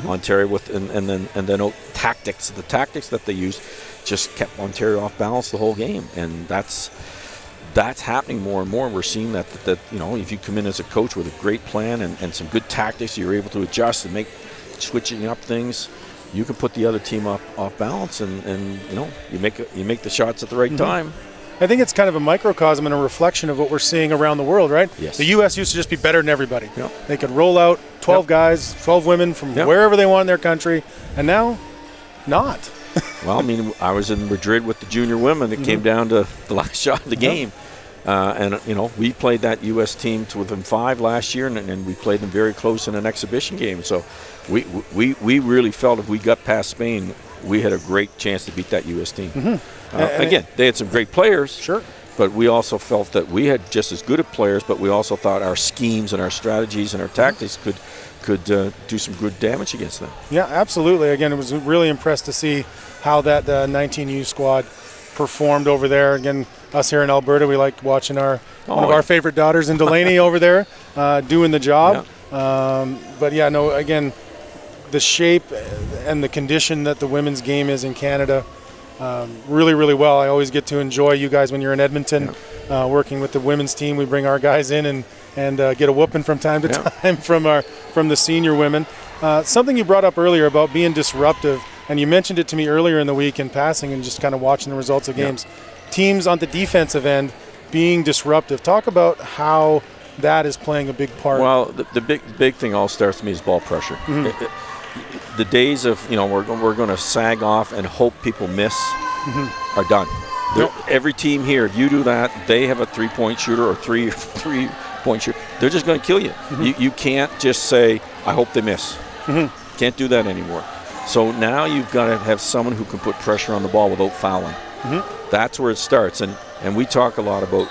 Ontario with and then out tactics. The tactics that they used just kept Ontario off balance the whole game, and that's happening more and more. We're seeing that if you come in as a coach with a great plan and some good tactics, you're able to adjust and make switching up things. You can put the other team off balance, and you make the shots at the right time. I think it's kind of a microcosm and a reflection of what we're seeing around the world, right? Yes. The U.S. used to just be better than everybody. Yep. They could roll out 12 guys, 12 women from wherever they want in their country, and now, not. Well, I was in Madrid with the junior women. It came down to the last shot of the game. And we played that U.S. team within 5 last year, and we played them very close in an exhibition game. So we really felt if we got past Spain, we had a great chance to beat that U.S. team. Again, they had some great players. Sure. But we also felt that we had just as good of players, but we also thought our schemes and our strategies and our tactics could do some good damage against them. Yeah, absolutely. Again, I was really impressed to see how that 19U squad performed over there. Again, us here in Alberta, we like watching one of our favorite daughters in Delaney over there doing the job. Yeah. Again, the shape and the condition that the women's game is in Canada, really, really well. I always get to enjoy you guys when you're in Edmonton, working with the women's team. We bring our guys in and get a whooping from time to time from the senior women. Something you brought up earlier about being disruptive, and you mentioned it to me earlier in the week in passing and just kind of watching the results of games. Teams on the defensive end being disruptive. Talk about how that is playing a big part. Well, the big thing all starts to me is ball pressure. The days of we're going to sag off and hope people miss are done. Every team here, if you do that, they have a 3-point shooter or three-point shooter. They're just going to kill you. You can't just say, I hope they miss. Can't do that anymore. So now you've got to have someone who can put pressure on the ball without fouling. That's where it starts. And we talk a lot about,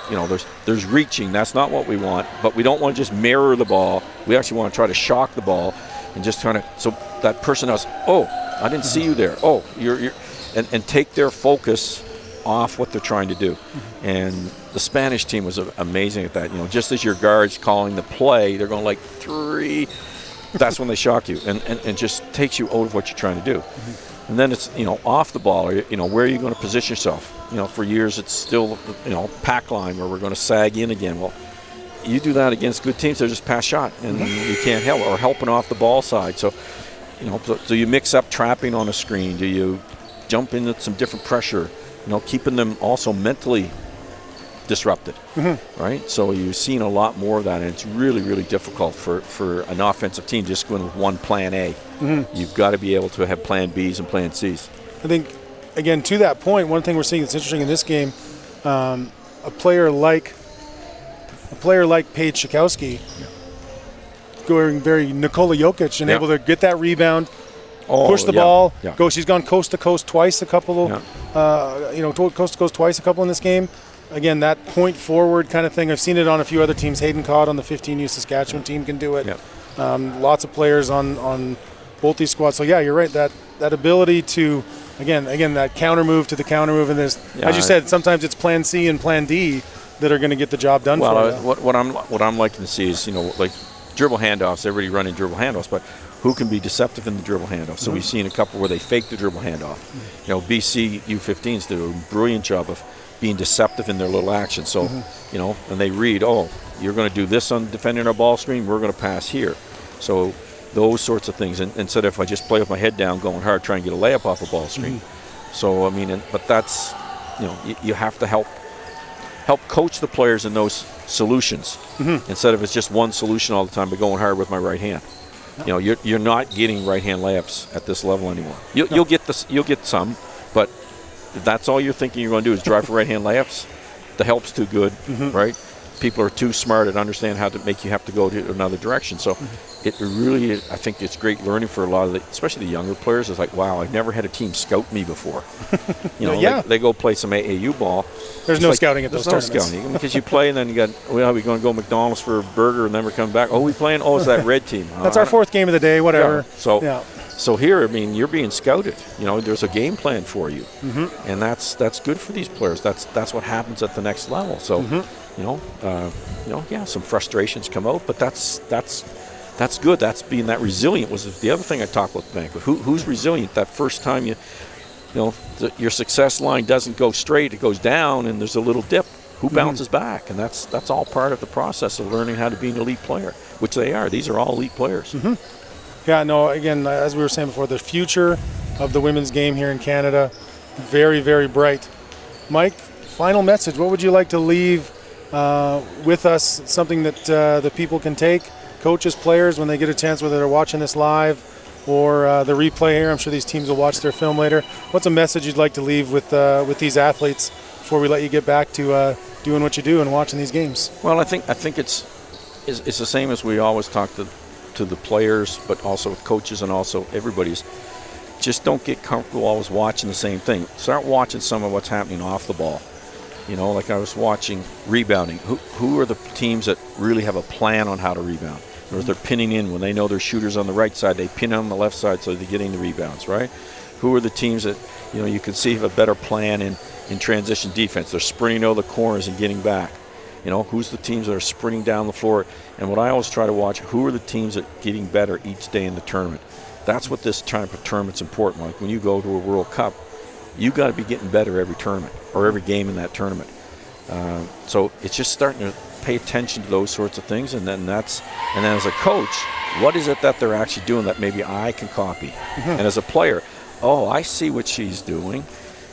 there's reaching. That's not what we want. But we don't want to just mirror the ball. We actually want to try to shock the ball and just trying to, so that person knows, oh, I didn't see you there. Oh, you're and take their focus off what they're trying to do. And the Spanish team was amazing at that. Just as your guard's calling the play, they're going like 3. That's when they shock you and just takes you out of what you're trying to do. And then it's, off the ball, or, where are you going to position yourself? For years it's still, pack line where we're going to sag in again. Well, you do that against good teams, they're just pass shot, and you can't help, or helping off the ball side. So, so you mix up trapping on a screen? Do you jump into some different pressure? Keeping them also mentally disrupted, right? So you've seen a lot more of that, and it's really, really difficult for an offensive team just going with one plan A. You've got to be able to have plan Bs and plan Cs. I think, again, to that point, one thing we're seeing that's interesting in this game, a player like Paige Schakowsky going very Nikola Jokic and able to get that rebound, push the ball, go. She's gone coast to coast twice, coast to coast twice in this game. Again, that point forward kind of thing. I've seen it on a few other teams. Hayden Codd on the 15U Saskatchewan team can do it. Lots of players on both these squads. So yeah, you're right. That ability to again that counter move to the counter move, and there's as you said, sometimes it's plan C and plan D that are going to get the job done for you. What I'm liking to see is like dribble handoffs. Everybody running dribble handoffs, but who can be deceptive in the dribble handoff? So we've seen a couple where they fake the dribble handoff. BC U15s do a brilliant job of being deceptive in their little action. So, and they read, you're going to do this on defending our ball screen, we're going to pass here. So those sorts of things. And instead of I just play with my head down, going hard, trying to get a layup off a ball screen. So, but that's, you have to help coach the players in those solutions instead of it's just one solution all the time, but going hard with my right hand. You're not getting right hand layups at this level anymore. You'll get some, but if that's all you're thinking you're going to do is drive for right hand layups, the help's too good, right? People are too smart and understand how to make you have to go to another direction. So it really, I think it's great learning for a lot of especially the younger players. It's like, wow, I've never had a team scout me before. They go play some AAU ball. There's no scouting at those tournaments. There's no scouting because you play and then you got, we're going to go McDonald's for a burger and then we're coming back. Oh, we playing? Oh, it's that red team. That's our fourth game of the day, whatever. So here, you're being scouted. There's a game plan for you, and that's good for these players. That's what happens at the next level. So, some frustrations come out, but that's good. That's being that resilient. Was the other thing I talked with the bank. Who's resilient? That first time your success line doesn't go straight; it goes down, and there's a little dip. Who bounces back? And that's all part of the process of learning how to be an elite player, which they are. These are all elite players. Yeah, no, again, as we were saying before, the future of the women's game here in Canada, very, very bright. Mike, final message. What would you like to leave with us, something that the people can take, coaches, players, when they get a chance, whether they're watching this live or the replay here? I'm sure these teams will watch their film later. What's a message you'd like to leave with these athletes before we let you get back to doing what you do and watching these games? Well, I think it's the same as we always talk to the players, but also with coaches and also everybody's. Just don't get comfortable always watching the same thing. Start watching some of what's happening off the ball. Like I was watching rebounding. Who are the teams that really have a plan on how to rebound? Or if they're pinning in, when they know their shooters on the right side, they pin on the left side so they're getting the rebounds, right? Who are the teams that you can see have a better plan in transition defense? They're sprinting out the corners and getting back. Who's the teams that are sprinting down the floor? And what I always try to watch, who are the teams that are getting better each day in the tournament? That's what this type of tournament's important. Like when you go to a World Cup, you got to be getting better every tournament or every game in that tournament. So it's just starting to pay attention to those sorts of things, and then as a coach, what is it that they're actually doing that maybe I can copy? And as a player, I see what she's doing.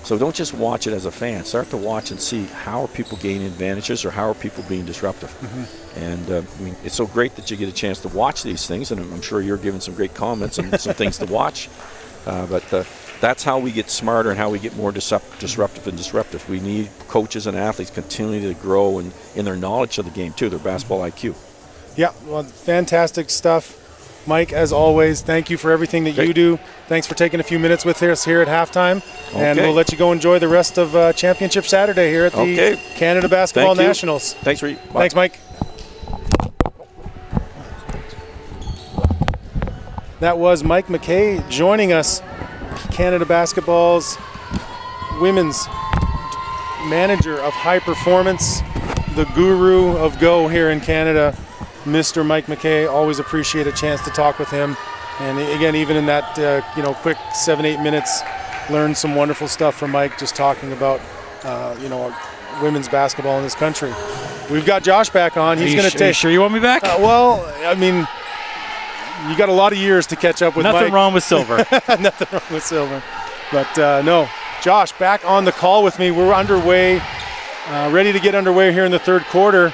So don't just watch it as a fan. Start to watch and see how are people gaining advantages or how are people being disruptive. And it's so great that you get a chance to watch these things, and I'm sure you're giving some great comments and some things to watch. But that's how we get smarter and how we get more disruptive and disruptive. We need coaches and athletes continuing to grow in their knowledge of the game too, their basketball IQ. Yeah, well, fantastic stuff. Mike, as always, thank you for everything that you do. Thanks for taking a few minutes with us here at halftime. And we'll let you go enjoy the rest of Championship Saturday here at the Canada Basketball Nationals. Thanks, Reed. Thanks, Mike. That was Mike McKay joining us, Canada Basketball's women's manager of high performance, the guru of Go here in Canada, Mr. Mike McKay. Always appreciate a chance to talk with him. And again, even in that quick 7-8 minutes, learned some wonderful stuff from Mike, just talking about women's basketball in this country. We've got Josh back on. He's going to take. Are you sure you want me back? Well, I mean, you got a lot of years to catch up with Nothing Mike. wrong with Silver. Nothing wrong with Silver. But no, Josh back on the call with me. We're underway, ready to get underway here in the third quarter.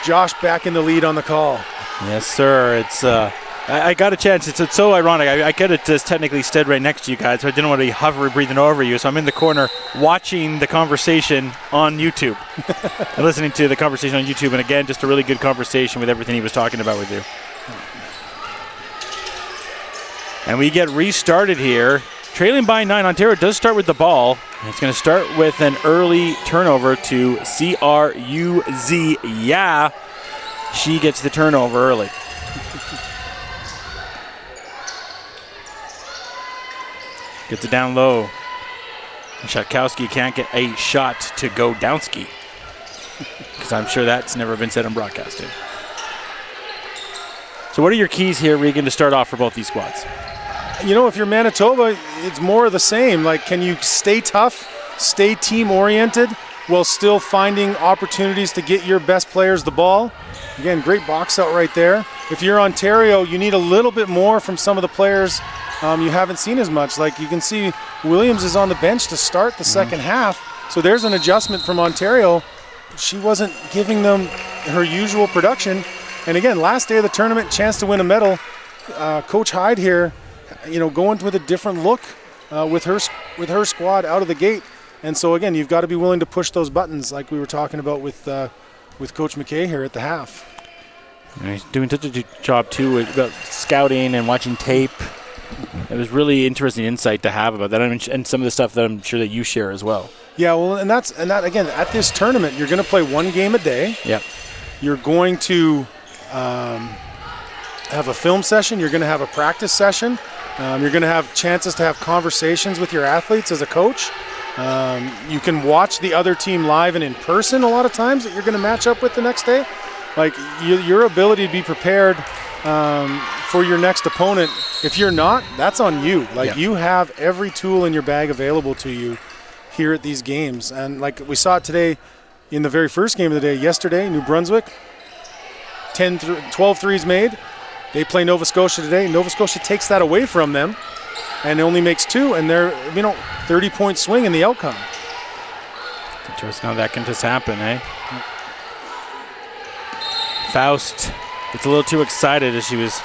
Josh back in the lead on the call. Yes, sir. It's I got a chance. It's so ironic. I could have just technically stood right next to you guys, but I didn't want to be hovering, breathing over you. So I'm in the corner watching the conversation on YouTube, and listening to the conversation on YouTube. And again, just a really good conversation with everything he was talking about with you. And we get restarted here. Trailing by 9, Ontario does start with the ball. It's going to start with an early turnover to CRUZ. Yeah, she gets the turnover early. Gets it down low. Shatkowski can't get a shot to go downski, because I'm sure that's never been said on broadcasting. So what are your keys here, Regan, to start off for both these squads? If you're Manitoba, it's more of the same. Like, can you stay tough, stay team-oriented, while still finding opportunities to get your best players the ball? Again, great box out right there. If you're Ontario, you need a little bit more from some of the players you haven't seen as much. Like, you can see Williams is on the bench to start the second half. So there's an adjustment from Ontario. She wasn't giving them her usual production. And again, last day of the tournament, chance to win a medal. Coach Hyde here, going with a different look with her squad out of the gate. And so again, you've got to be willing to push those buttons, like we were talking about with Coach McKay here at the half. And he's doing such a good job too about scouting and watching tape. It was really interesting insight to have about that, and some of the stuff that I'm sure that you share as well. Yeah, well, and that again, at this tournament, you're going to play one game a day. Yep. You're going to have a film session. You're going to have a practice session. You're going to have chances to have conversations with your athletes as a coach. You can watch the other team live and in person a lot of times that you're going to match up with the next day. Like, your ability to be prepared for your next opponent, if you're not, that's on you. Like, you have every tool in your bag available to you here at these games. And like we saw it today in the very first game of the day, yesterday, New Brunswick, 12 threes made. They play Nova Scotia today. Nova Scotia takes that away from them and only makes 2, and they're, 30-point swing in the outcome. It's interesting how that can just happen, eh? Faust gets a little too excited as she was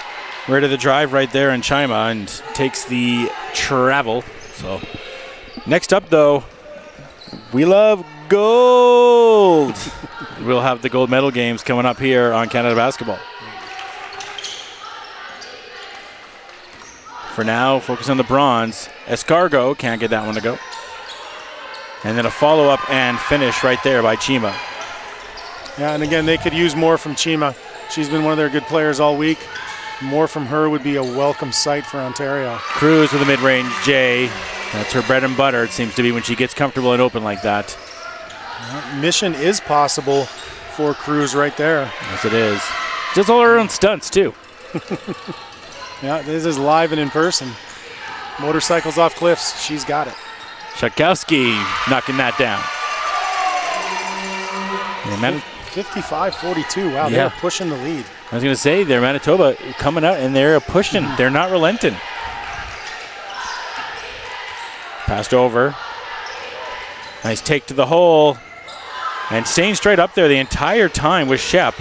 ready to drive right there in Chima and takes the travel. So next up, though, we love gold. We'll have the gold medal games coming up here on Canada Basketball. For now, focus on the bronze. Escargot can't get that one to go. And then a follow-up and finish right there by Chima. Yeah, and again, they could use more from Chima. She's been one of their good players all week. More from her would be a welcome sight for Ontario. Cruz with a mid-range J. That's her bread and butter, it seems to be, when she gets comfortable and open like that. Mission is possible for Cruz right there. Yes, it is. Does all her own stunts, too. Yeah, this is live and in person. Motorcycles off cliffs, she's got it. Shatkowski knocking that down. 55-42, wow, they're pushing the lead. I was going to say, they're Manitoba coming out and they're pushing. They're not relenting. Passed over. Nice take to the hole. And staying straight up there the entire time was Shep.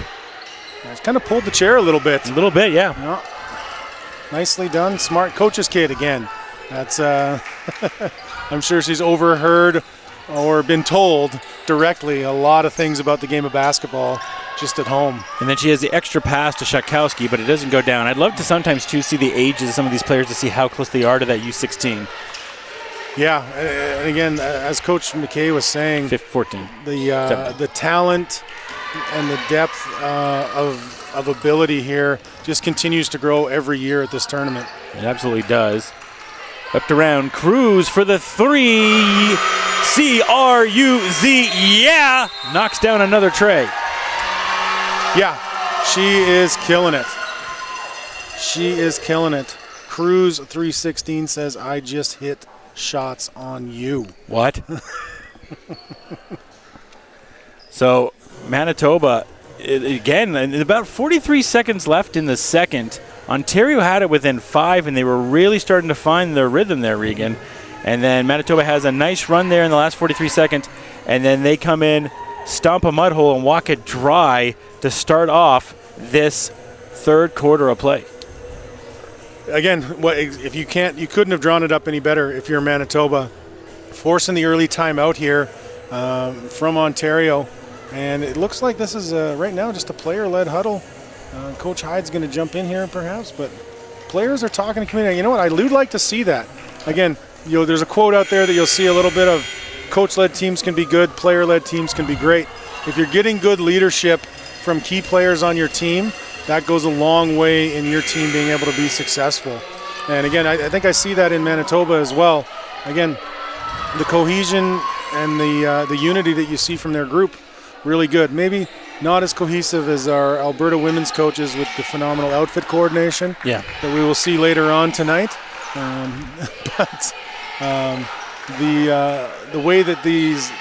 He's kind of pulled the chair a little bit. A little bit, yeah. No. Nicely done. Smart coach's kid again. That's, I'm sure she's overheard or been told directly a lot of things about the game of basketball just at home. And then she has the extra pass to Shatkowski, but it doesn't go down. I'd love to sometimes, too, see the ages of some of these players to see how close they are to that U16. Yeah, and again, as Coach McKay was saying, 14. The talent and the depth of ability here just continues to grow every year at this tournament. It absolutely does. Whipped around, Cruz for the 3. C-R-U-Z, yeah! Knocks down another tray. Yeah, she is killing it. She is killing it. Cruz 316 says, I just hit shots on you. What? So Manitoba, again, about 43 seconds left in the second. Ontario had it within 5, and they were really starting to find their rhythm there, Regan. And then Manitoba has a nice run there in the last 43 seconds, and then they come in, stomp a mud hole, and walk it dry to start off this third quarter of play. Again, if you couldn't have drawn it up any better if you're Manitoba. Forcing the early timeout here from Ontario. And it looks like this is right now just a player-led huddle. Coach Hyde's going to jump in here perhaps, but players are talking to community. You know what? I would like to see that. Again, there's a quote out there that you'll see a little bit of coach-led teams can be good, player-led teams can be great. If you're getting good leadership from key players on your team, that goes a long way in your team being able to be successful. And again, I think I see that in Manitoba as well. Again, the cohesion and the unity that you see from their group, really good. Maybe not as cohesive as our Alberta women's coaches with the phenomenal outfit coordination that we will see later on tonight. But the way that these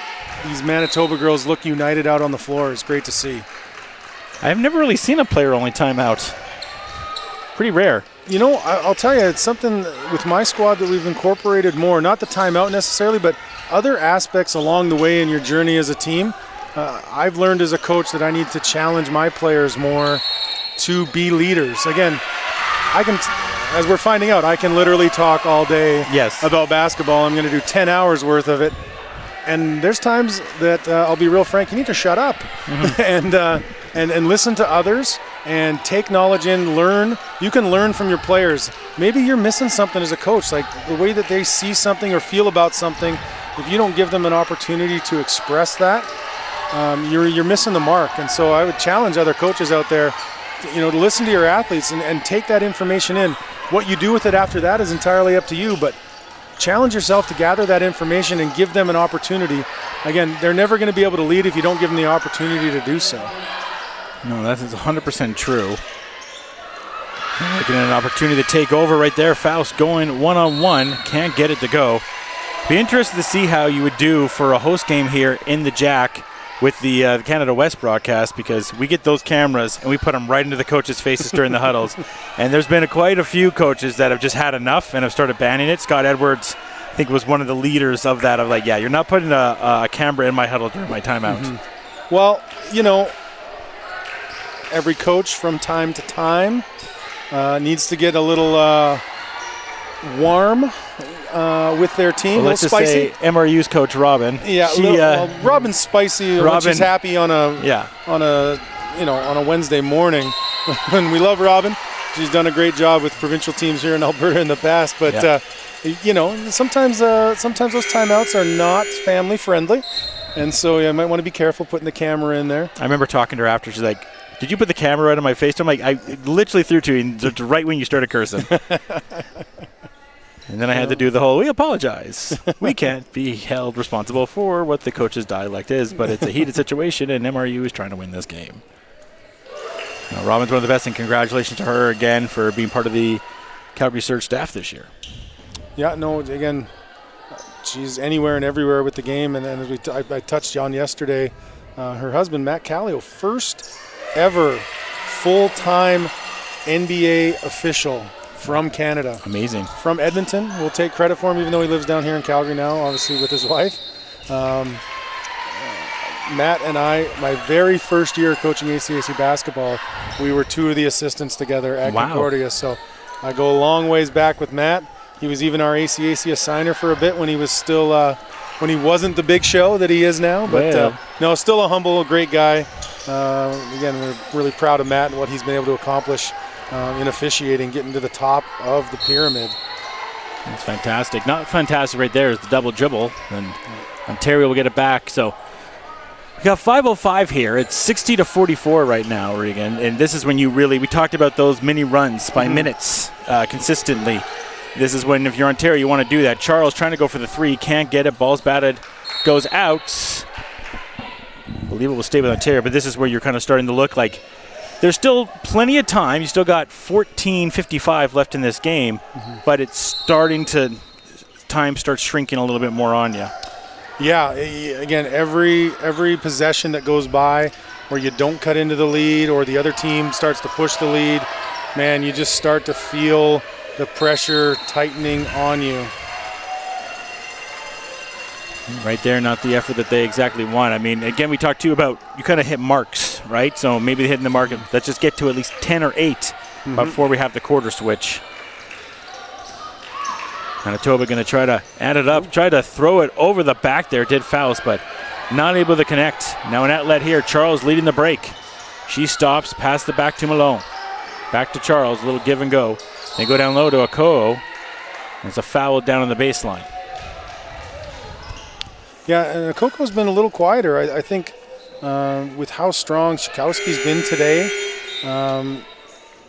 Manitoba girls look united out on the floor is great to see. I've never really seen a player-only timeout. Pretty rare. You know, I'll tell you, it's something with my squad that we've incorporated more, not the timeout necessarily, but other aspects along the way in your journey as a team. I've learned as a coach that I need to challenge my players more to be leaders. Again, as we're finding out, I can literally talk all day about basketball. I'm going to do 10 hours worth of it. And there's times that I'll be real frank, you need to shut up and listen to others and take knowledge in, learn. You can learn from your players. Maybe you're missing something as a coach, like the way that they see something or feel about something. If you don't give them an opportunity to express that, you're missing the mark. And so I would challenge other coaches out there, to listen to your athletes and take that information in. What you do with it after that is entirely up to you, but challenge yourself to gather that information and give them an opportunity. Again, they're never going to be able to lead if you don't give them the opportunity to do so. No, that is 100% true. Looking at an opportunity to take over right there. Faust going one-on-one. Can't get it to go. Be interested to see how you would do for a host game here in the Jack with the Canada West broadcast, because we get those cameras and we put them right into the coaches' faces during the huddles. And there's been quite a few coaches that have just had enough and have started banning it. Scott Edwards, I think, was one of the leaders of that, of like, you're not putting a camera in my huddle during my timeout. Mm-hmm. Well, every coach from time to time needs to get a little warm with their team. Well, let's just say MRU's coach Robin. Yeah, Robin's spicy when she's happy on a Wednesday morning. And we love Robin. She's done a great job with provincial teams here in Alberta in the past. But sometimes those timeouts are not family friendly, and so you might want to be careful putting the camera in there. I remember talking to her after. She's like, "Did you put the camera right on my face?" I'm like, "I literally threw to you right when you started cursing." And then I had to do the whole, we apologize. We can't be held responsible for what the coach's dialect is, but it's a heated situation, and MRU is trying to win this game. Now, Robin's one of the best, and congratulations to her again for being part of the Calgary Surge staff this year. Yeah, no, again, she's anywhere and everywhere with the game, and as I touched on yesterday, her husband, Matt Callio, first ever full-time NBA official from Canada. Amazing. From Edmonton. We'll take credit for him, even though he lives down here in Calgary now, obviously with his wife. Matt and I, my very first year coaching ACAC basketball, we were two of the assistants together at Concordia. So I go a long ways back with Matt. He was even our ACAC assigner for a bit when he was still, when he wasn't the big show that he is now. But no, still a humble, great guy. Again, we're really proud of Matt and what he's been able to accomplish in officiating, getting to the top of the pyramid. That's fantastic. Not fantastic right there is the double dribble, and Ontario will get it back. So we got 5:05 here. It's 60-44 right now, Regan. And this is when we talked about those mini runs by minutes consistently. This is when, if you're Ontario, you want to do that. Charles trying to go for the three, can't get it. Ball's batted, goes out. I believe it will stay with Ontario, but this is where you're kind of starting to look like there's still plenty of time. You still got 14:55 left in this game, but it's starting to, time starts shrinking a little bit more on you. Yeah, again, every possession that goes by where you don't cut into the lead or the other team starts to push the lead, man, you just start to feel the pressure tightening on you. Right there, not the effort that they exactly want. I mean, again, we talked too about you kind of hit marks, right? So maybe they're hitting the mark. Let's just get to at least 10 or 8 before we have the quarter switch. Manitoba going to try to add it up, try to throw it over the back there. Did Faust, but not able to connect. Now an outlet here. Charles leading the break. She stops, pass the back to Malone. Back to Charles, a little give and go. They go down low to Akoo. It's a foul down on the baseline. Yeah, and Akoko's been a little quieter. I think with how strong Shikowski's been today,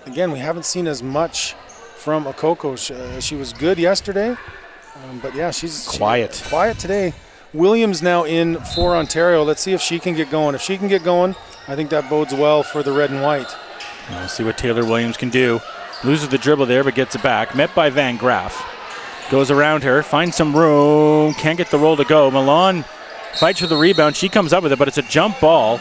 again, we haven't seen as much from Akoko. She was good yesterday, but yeah, she's quiet. Quiet today. Williams now in for Ontario. Let's see if she can get going. If she can get going, I think that bodes well for the red and white. We'll see what Taylor Williams can do. Loses the dribble there, but gets it back. Met by Van Graff. Goes around her, finds some room, can't get the roll to go. Milan fights for the rebound. She comes up with it, but it's a jump ball.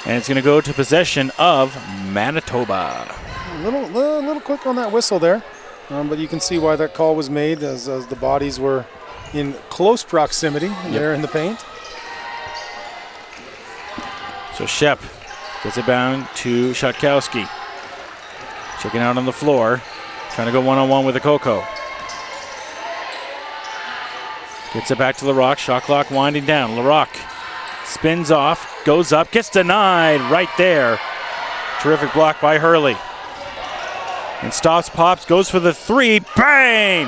And it's going to go to possession of Manitoba. A little quick on that whistle there, but you can see why that call was made as the bodies were in close proximity there in the paint. So Shep gets it down to Szatkowski. Checking out on the floor, trying to go one-on-one with Akoko. Gets it back to LaRock. Shot clock winding down. LaRock spins off, goes up, gets denied right there. Terrific block by Hurley. And stops, pops, goes for the three. Bang!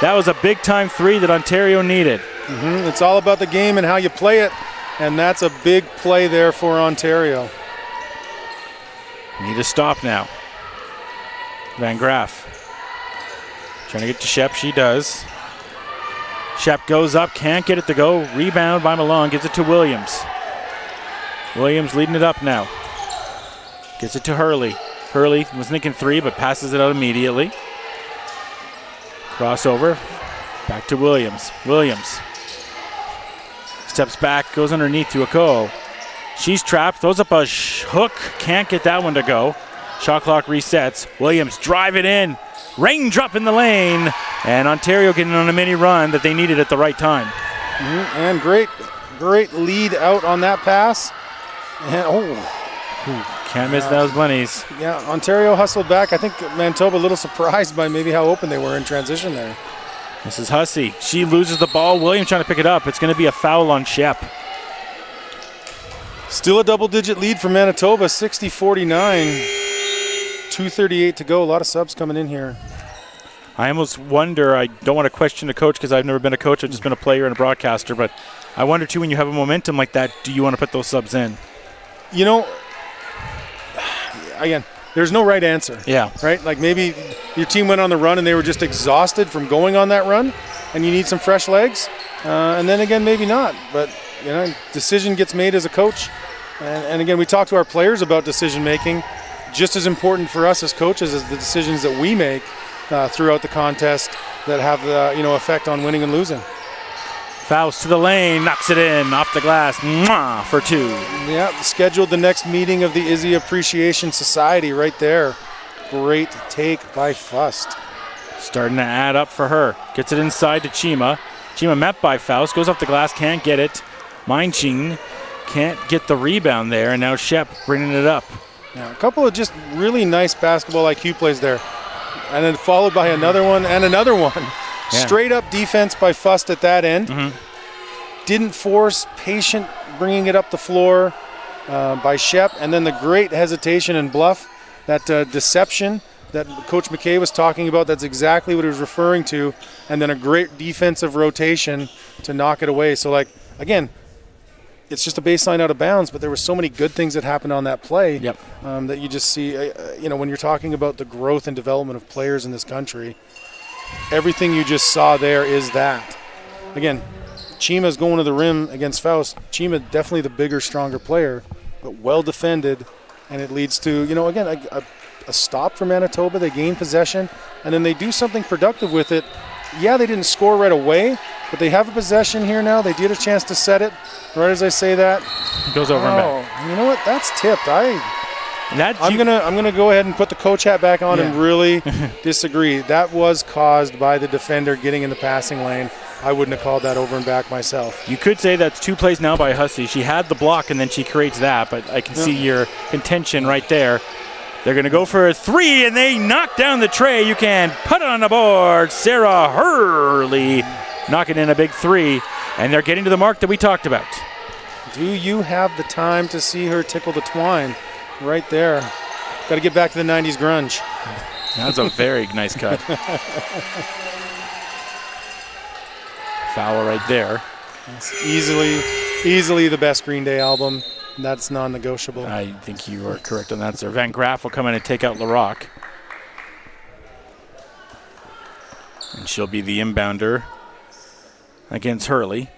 That was a big-time three that Ontario needed. It's all about the game and how you play it, and that's a big play there for Ontario. Need to stop now. Van Graff trying to get to Shep. She does. Shep goes up, can't get it to go. Rebound by Malone, gives it to Williams. Williams leading it up now. Gets it to Hurley. Hurley was thinking three, but passes it out immediately. Crossover, back to Williams. Williams steps back, goes underneath to Akoo. She's trapped, throws up a hook, can't get that one to go. Shot clock resets. Williams drive it in. Raindrop in the lane. And Ontario getting on a mini run that they needed at the right time. And great lead out on that pass. And can't miss those bunnies. Yeah, Ontario hustled back. I think Manitoba a little surprised by maybe how open they were in transition there. This is Hussey. She loses the ball. Williams trying to pick it up. It's going to be a foul on Shep. Still a double-digit lead for Manitoba, 60-49. 2:38 to go. A lot of subs coming in here. I almost wonder, I don't want to question a coach because I've never been a coach. I've just been a player and a broadcaster. But I wonder, too, when you have a momentum like that, do you want to put those subs in? You know, again, there's no right answer. Yeah. Right? Like maybe your team went on the run and they were just exhausted from going on that run and you need some fresh legs. And then again, maybe not. But, you know, decision gets made as a coach. And again, we talk to our players about decision making. Just as important for us as coaches as the decisions that we make throughout the contest that have the effect on winning and losing. Faust to the lane, knocks it in off the glass. Mwah, for two. Yeah, scheduled the next meeting of the Izzy Appreciation Society right there. Great take by Fust. Starting to add up for her. Gets it inside to Chima. Chima met by Faust, goes off the glass, can't get it. Minching can't get the rebound there, and now Shep bringing it up. Yeah, a couple of just really nice basketball IQ plays there. And then followed by another one and another one. Yeah. Straight up defense by Fust at that end. Didn't force, patient bringing it up the floor by Shep. And then the great hesitation and bluff, that deception that Coach McKay was talking about, that's exactly what he was referring to. And then a great defensive rotation to knock it away. So, like, again, it's just a baseline out of bounds, but there were so many good things that happened on that play that you just see, when you're talking about the growth and development of players in this country, everything you just saw there is that. Again, Chima's going to the rim against Faust. Chima definitely the bigger, stronger player, but well defended and it leads to, again, a stop for Manitoba. They gain possession, and then they do something productive with it. Yeah, they didn't score right away, but they have a possession here now. They did a chance to set it. Right as I say that, It goes over and back. You know what? That's tipped. I'm gonna go ahead and put the coach hat back on and really disagree. That was caused by the defender getting in the passing lane. I wouldn't have called that over and back myself. You could say that's 2 plays now by Hussey. She had the block and then she creates that, but I can see your contention right there. They're going to go for a 3, and they knock down the tray. You can put it on the board. Sarah Hurley knocking in a big 3, and they're getting to the mark that we talked about. Do you have the time to see her tickle the twine? Right there. Got to get back to the 90s grunge. That's a very nice cut. Foul right there. It's easily the best Green Day album. That's non-negotiable. I think you are correct on that, sir. Van Graff will come in and take out LaRock. And she'll be the inbounder against Hurley.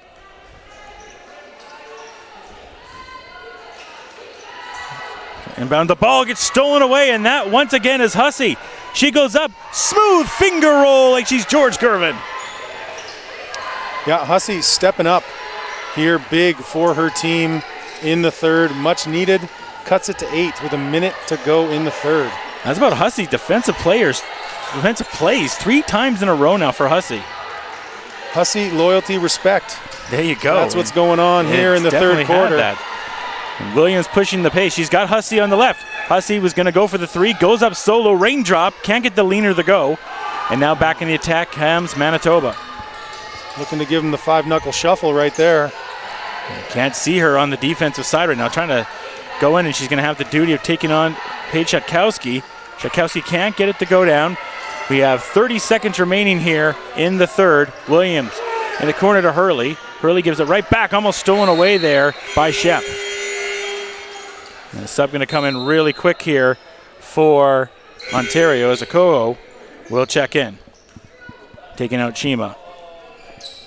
Inbound, the ball gets stolen away, and that once again is Hussey. She goes up, smooth finger roll like she's George Gervin. Yeah, Hussey stepping up here big for her team in the third. Much needed. Cuts it to 8 with a minute to go in the third. That's about Hussey. Defensive plays 3 times in a row now for Hussey. Hussey, loyalty, respect. There you go. That's what's going on here in the third quarter. That. And Williams pushing the pace. She's got Hussey on the left. Hussey was going to go for the 3. Goes up solo, raindrop. Can't get the leaner to go. And now back in the attack comes Manitoba. Looking to give him the 5-knuckle shuffle right there. Can't see her on the defensive side right now. Trying to go in, and she's going to have the duty of taking on Paige Shatkowski. Shatkowski can't get it to go down. We have 30 seconds remaining here in the third. Williams in the corner to Hurley. Hurley gives it right back, almost stolen away there by Shep. And the sub going to come in really quick here for Ontario as Okoo will check in. Taking out Chima.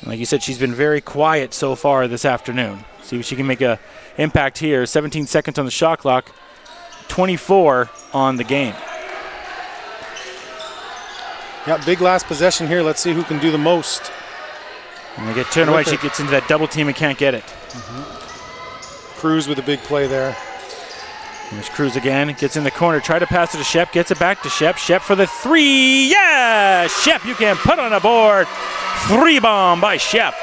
Like you said, she's been very quiet so far this afternoon. See if she can make an impact here. 17 seconds on the shot clock, 24 on the game. Yeah, big last possession here. Let's see who can do the most. And they get turned away. She gets into that double team and can't get it. Cruz with a big play there. There's Cruz again. Gets in the corner. Try to pass it to Shep. Gets it back to Shep. Shep for the 3. Yeah! Shep, you can put on a board. 3 bomb by Shep.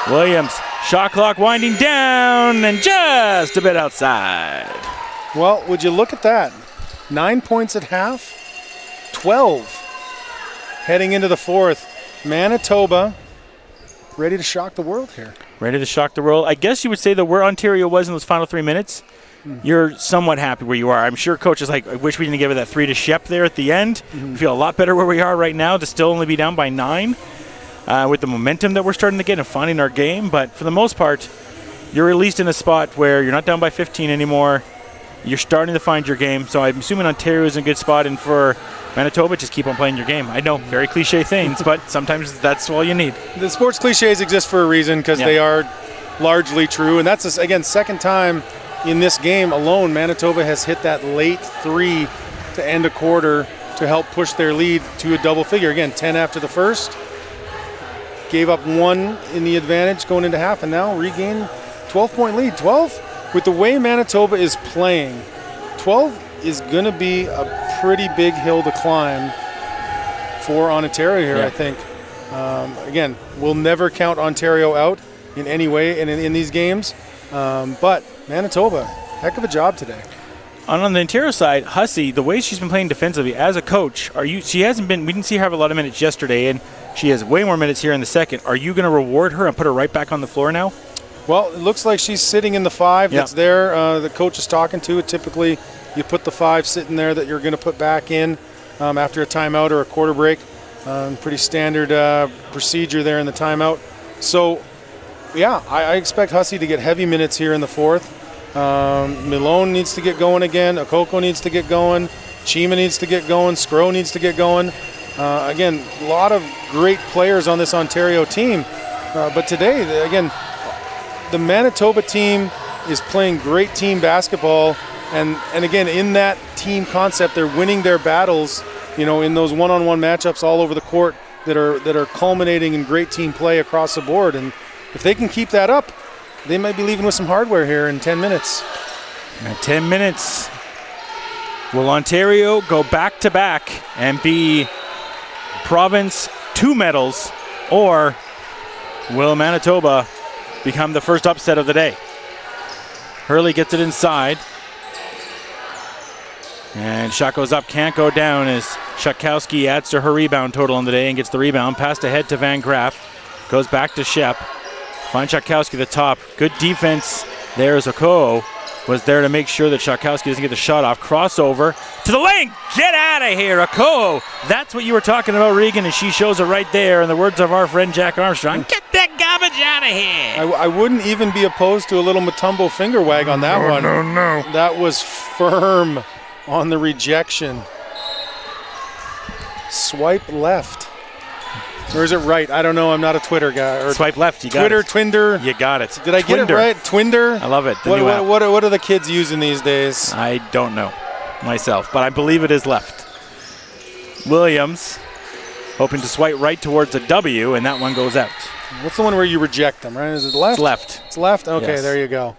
Williams, shot clock winding down and just a bit outside. Well, would you look at that? 9 points at half, 12 heading into the fourth. Manitoba ready to shock the world here. Ready to shock the world. I guess you would say that where Ontario was in those final 3 minutes, you're somewhat happy where you are. I'm sure coach is like, I wish we didn't give it that 3 to Shep there at the end. We feel a lot better where we are right now to still only be down by 9 with the momentum that we're starting to get and finding our game. But for the most part, you're at least in a spot where you're not down by 15 anymore. You're starting to find your game. So I'm assuming Ontario is in a good spot. And for Manitoba, just keep on playing your game. I know, very cliche things, but sometimes that's all you need. The sports cliches exist for a reason because they are largely true. And that's, again, second time in this game alone, Manitoba has hit that late 3 to end a quarter to help push their lead to a double figure. Again, 10 after the first. Gave up 1 in the advantage going into half, and now regain 12-point lead. 12, with the way Manitoba is playing, 12 is going to be a pretty big hill to climb for Ontario here, I think. Again, we'll never count Ontario out in any way in these games, but Manitoba, heck of a job today. On the Ontario side, Hussey, the way she's been playing defensively as a coach, she hasn't been, we didn't see her have a lot of minutes yesterday, and she has way more minutes here in the second. Are you going to reward her and put her right back on the floor now? Well, it looks like she's sitting in the 5 that's there. The coach is talking to it. Typically, you put the 5 sitting there that you're going to put back in after a timeout or a quarter break. Pretty standard procedure there in the timeout. So, yeah, I expect Hussey to get heavy minutes here in the fourth. Milone needs to get going again. Okoko needs to get going. Chima needs to get going. Scro needs to get going. Again, a lot of great players on this Ontario team. But today, again, the Manitoba team is playing great team basketball. And again, in that team concept, they're winning their battles, in those one-on-one matchups all over the court that are culminating in great team play across the board. And if they can keep that up, they might be leaving with some hardware here in 10 minutes. 10 minutes. Will Ontario go back-to-back and be province 2 medals, or will Manitoba become the first upset of the day? Hurley gets it inside. And shot goes up, can't go down as Shutkowski adds to her rebound total on the day and gets the rebound. Passed ahead to Van Graff. Goes back to Shep. Finds Shutkowski the top. Good defense there as Oko was there to make sure that Shutkowski doesn't get the shot off. Crossover to the lane. Get out of here, Oko. That's what you were talking about, Regan, and she shows it right there in the words of our friend Jack Armstrong. Get that garbage out of here. I wouldn't even be opposed to a little Mutombo finger wag on that one. No. That was firm on the rejection. Swipe left. Or is it right? I don't know. I'm not a Twitter guy. Or swipe left. You got it. Twinder. You got it. Did I get it right? Twinder? I love it. What are the kids using these days? I don't know myself, but I believe it is left. Williams hoping to swipe right towards a W, and that one goes out. What's the one where you reject them, right? Is it left? It's left. It's left? Okay, yes. There you go.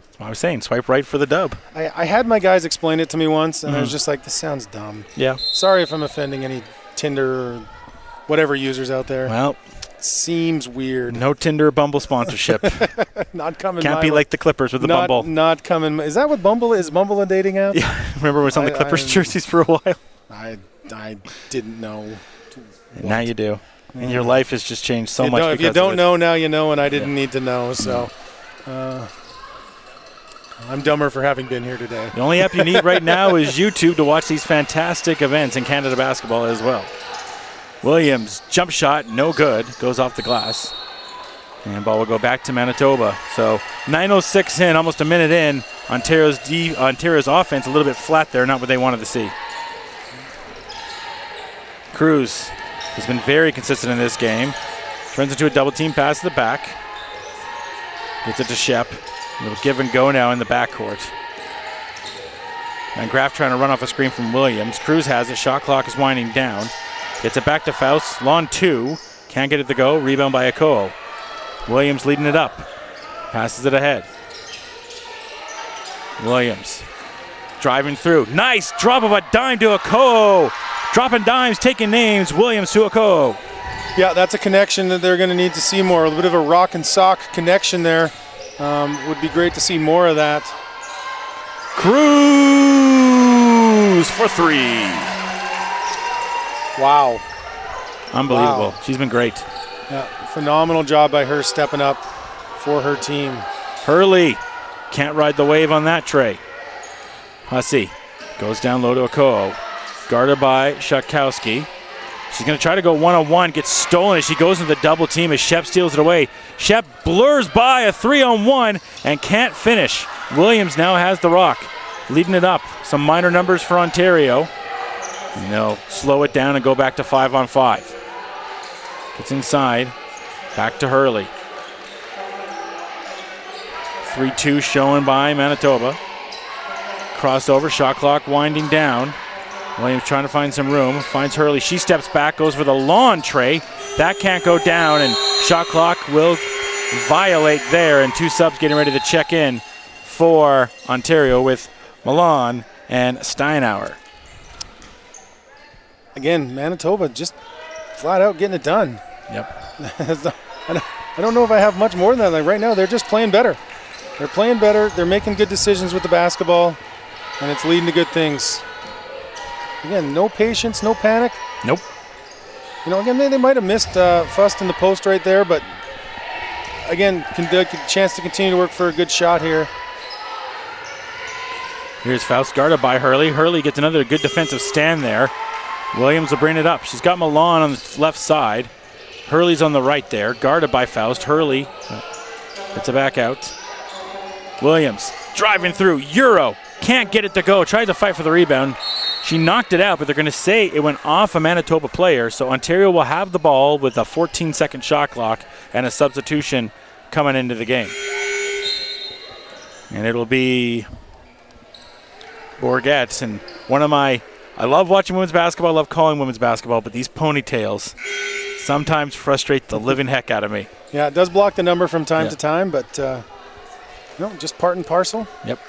That's what I was saying. Swipe right for the dub. I had my guys explain it to me once, and I was just like, this sounds dumb. Yeah. Sorry if I'm offending any Tinder or whatever users out there. Well, seems weird. No Tinder or Bumble sponsorship. Not coming. Can't be like the Clippers with the Bumble. Not coming. Is that what Bumble is? Bumble a dating app? Yeah. Remember it was on the Clippers jerseys for a while? I didn't know. Now you do. And your life has just changed so much. If you don't know, now you know, and I didn't need to know. So I'm dumber for having been here today. The only app you need right now is YouTube to watch these fantastic events in Canada basketball as well. Williams, jump shot, no good, goes off the glass. And ball will go back to Manitoba. So 9:06 in, almost a minute in. Ontario's offense a little bit flat there, not what they wanted to see. Cruz has been very consistent in this game. Turns into a double team pass to the back. Gets it to Shep. A little give and go now in the backcourt. And Graff trying to run off a screen from Williams. Cruz has it. Shot clock is winding down. Gets it back to Faust. Lawn 2. Can't get it to go. Rebound by Akoo. Williams leading it up. Passes it ahead. Williams driving through. Nice drop of a dime to Akoo. Dropping dimes, taking names. Williams to Akoo. Yeah, that's a connection that they're going to need to see more. A little bit of a rock and sock connection there. Would be great to see more of that. Cruz for 3. Wow. Unbelievable. Wow. She's been great. Yeah, phenomenal job by her stepping up for her team. Hurley can't ride the wave on that tray. Hussey goes down low to Akoo. Guarded by Shutkowski. She's going to try to go one-on-one, gets stolen as she goes into the double team as Shep steals it away. Shep blurs by a 3-on-1 and can't finish. Williams now has the rock, leading it up. Some minor numbers for Ontario. And they'll slow it down and go back to 5-on-5. Gets inside, back to Hurley. 3-2 shown by Manitoba. Crossover, shot clock winding down. Williams trying to find some room, finds Hurley. She steps back, goes for the lawn tray. That can't go down, and shot clock will violate there, and 2 subs getting ready to check in for Ontario with Milan and Steinauer. Again, Manitoba just flat out getting it done. Yep. I don't know if I have much more than that. Like right now, they're just playing better. They're playing better. They're making good decisions with the basketball, and it's leading to good things. Again, no patience, no panic. Nope. Again, they might have missed Fust in the post right there, but again, a chance to continue to work for a good shot here. Here's Faust guarded by Hurley. Hurley gets another good defensive stand there. Williams will bring it up. She's got Milan on the left side. Hurley's on the right there, guarded by Faust. Hurley gets it back out. Williams driving through. Euro. Can't get it to go. Tried to fight for the rebound. She knocked it out, but they're going to say it went off a Manitoba player. So Ontario will have the ball with a 14-second shot clock and a substitution coming into the game. And it'll be Bourget. And I love watching women's basketball, I love calling women's basketball, but these ponytails sometimes frustrate the living heck out of me. Yeah, it does block the number from time to time, but just part and parcel. Yep.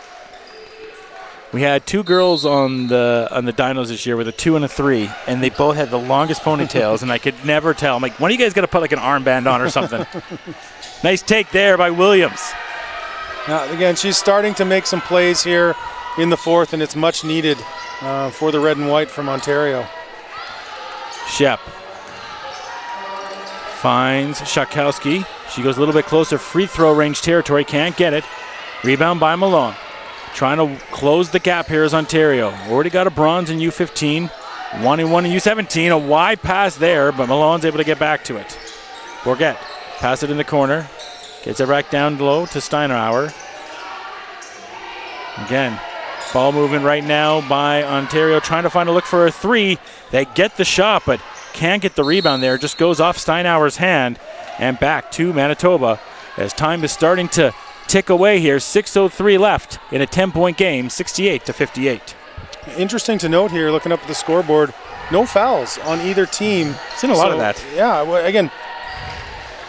We had 2 girls on the Dinos this year with a 2 and a 3, and they both had the longest ponytails, and I could never tell. I'm like, when are you guys going to put like an armband on or something? Nice take there by Williams. Now, again, she's starting to make some plays here in the fourth, and it's much needed for the red and white from Ontario. Shep finds Shakowski. She goes a little bit closer, free throw range territory, can't get it. Rebound by Malone. Trying to close the gap here is Ontario. Already got a bronze in U15, 1 and 1 in U17. A wide pass there, but Malone's able to get back to it. Bourget, pass it in the corner. Gets it back down low to Steinauer. Again, ball movement right now by Ontario, trying to find a look for a 3. They get the shot, but can't get the rebound there. Just goes off Steinauer's hand and back to Manitoba as time is starting to tick away here. 6:03 left in a 10-point game, 68-58. Interesting to note here, looking up at the scoreboard, no fouls on either team. Seen a lot of that. Yeah, well, again,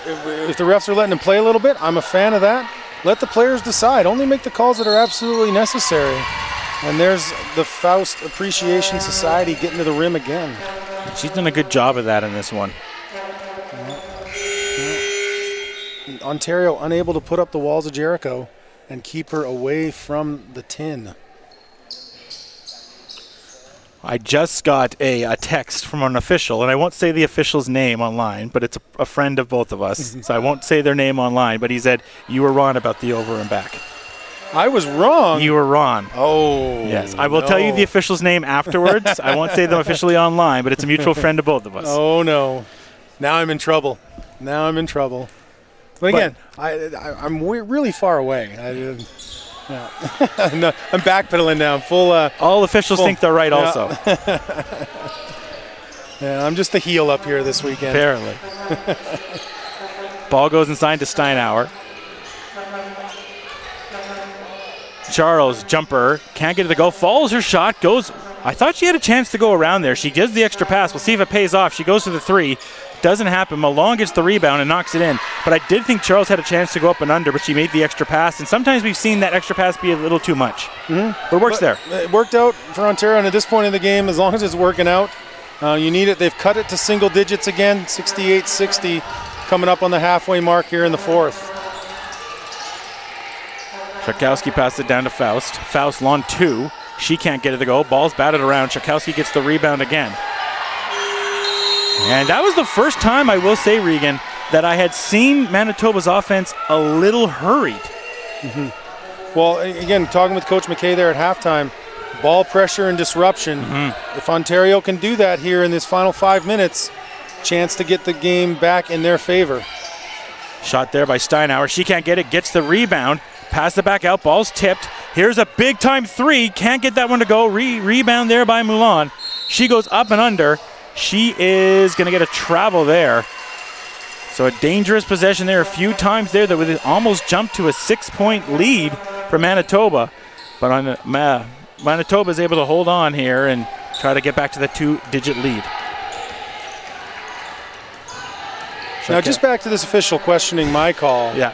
if the refs are letting them play a little bit, I'm a fan of that. Let the players decide. Only make the calls that are absolutely necessary. And there's the Faust Appreciation Society getting to the rim again. She's done a good job of that in this one. Ontario unable to put up the walls of Jericho and keep her away from the tin. I just got a text from an official, and I won't say the official's name online, but it's a friend of both of us, so I won't say their name online, but he said, you were wrong about the over and back. I was wrong? You were wrong. Oh. Yes, I will tell you the official's name afterwards. I won't say them officially online, but it's a mutual friend of both of us. Oh, no. Now I'm in trouble. But again, I'm really far away. No, I'm backpedaling now. I'm full. All officials think they're right also. Yeah, I'm just the heel up here this weekend. Apparently. Ball goes inside to Steinauer. Charles, jumper, can't get it to go. Follows her shot, goes. I thought she had a chance to go around there. She gives the extra pass. We'll see if it pays off. She goes to the 3. Doesn't happen. Malone gets the rebound and knocks it in. But I did think Charles had a chance to go up and under, but she made the extra pass. And sometimes we've seen that extra pass be a little too much. Mm-hmm. But it works there. It worked out for Ontario, and at this point in the game, as long as it's working out, you need it. They've cut it to single digits again, 68-60, coming up on the halfway mark here in the fourth. Shakowski passed it down to Faust. Faust long 2. She can't get it to go. Ball's batted around. Shakowski gets the rebound again. And that was the first time, I will say, Regan, that I had seen Manitoba's offense a little hurried. Mm-hmm. Well, again, talking with Coach McKay there at halftime, ball pressure and disruption. Mm-hmm. If Ontario can do that here in this final 5 minutes, chance to get the game back in their favor. Shot there by Steinauer. She can't get it. Gets the rebound. Pass it back out. Ball's tipped. Here's a big-time 3. Can't get that one to go. Rebound there by Moulin. She goes up and under. She is going to get a travel there. So a dangerous possession there a few times there that would almost jump to a 6-point lead for Manitoba. But Manitoba is able to hold on here and try to get back to the 2-digit lead. Now just back to this official questioning my call. Yeah.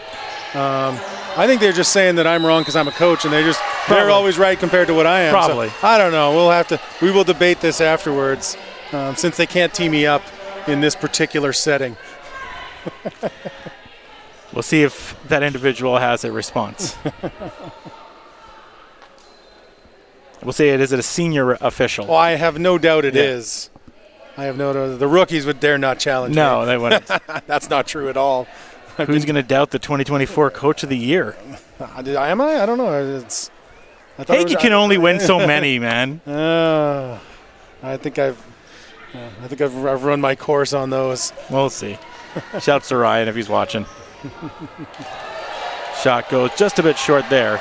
I think they're just saying that I'm wrong because I'm a coach, and they're always right compared to what I am. Probably. So, I don't know. We will debate this afterwards, since they can't tee me up in this particular setting. We'll see if that individual has a response. We'll say is it a senior official? Oh, I have no doubt it is. I have no doubt. The rookies would dare not challenge me. No, they wouldn't. That's not true at all. Who's going to doubt the 2024 Coach of the Year? Am I? I don't know. Hagee can only win so many, man. I think I've run my course on those. We'll see. Shouts to Ryan if he's watching. Shot goes just a bit short there.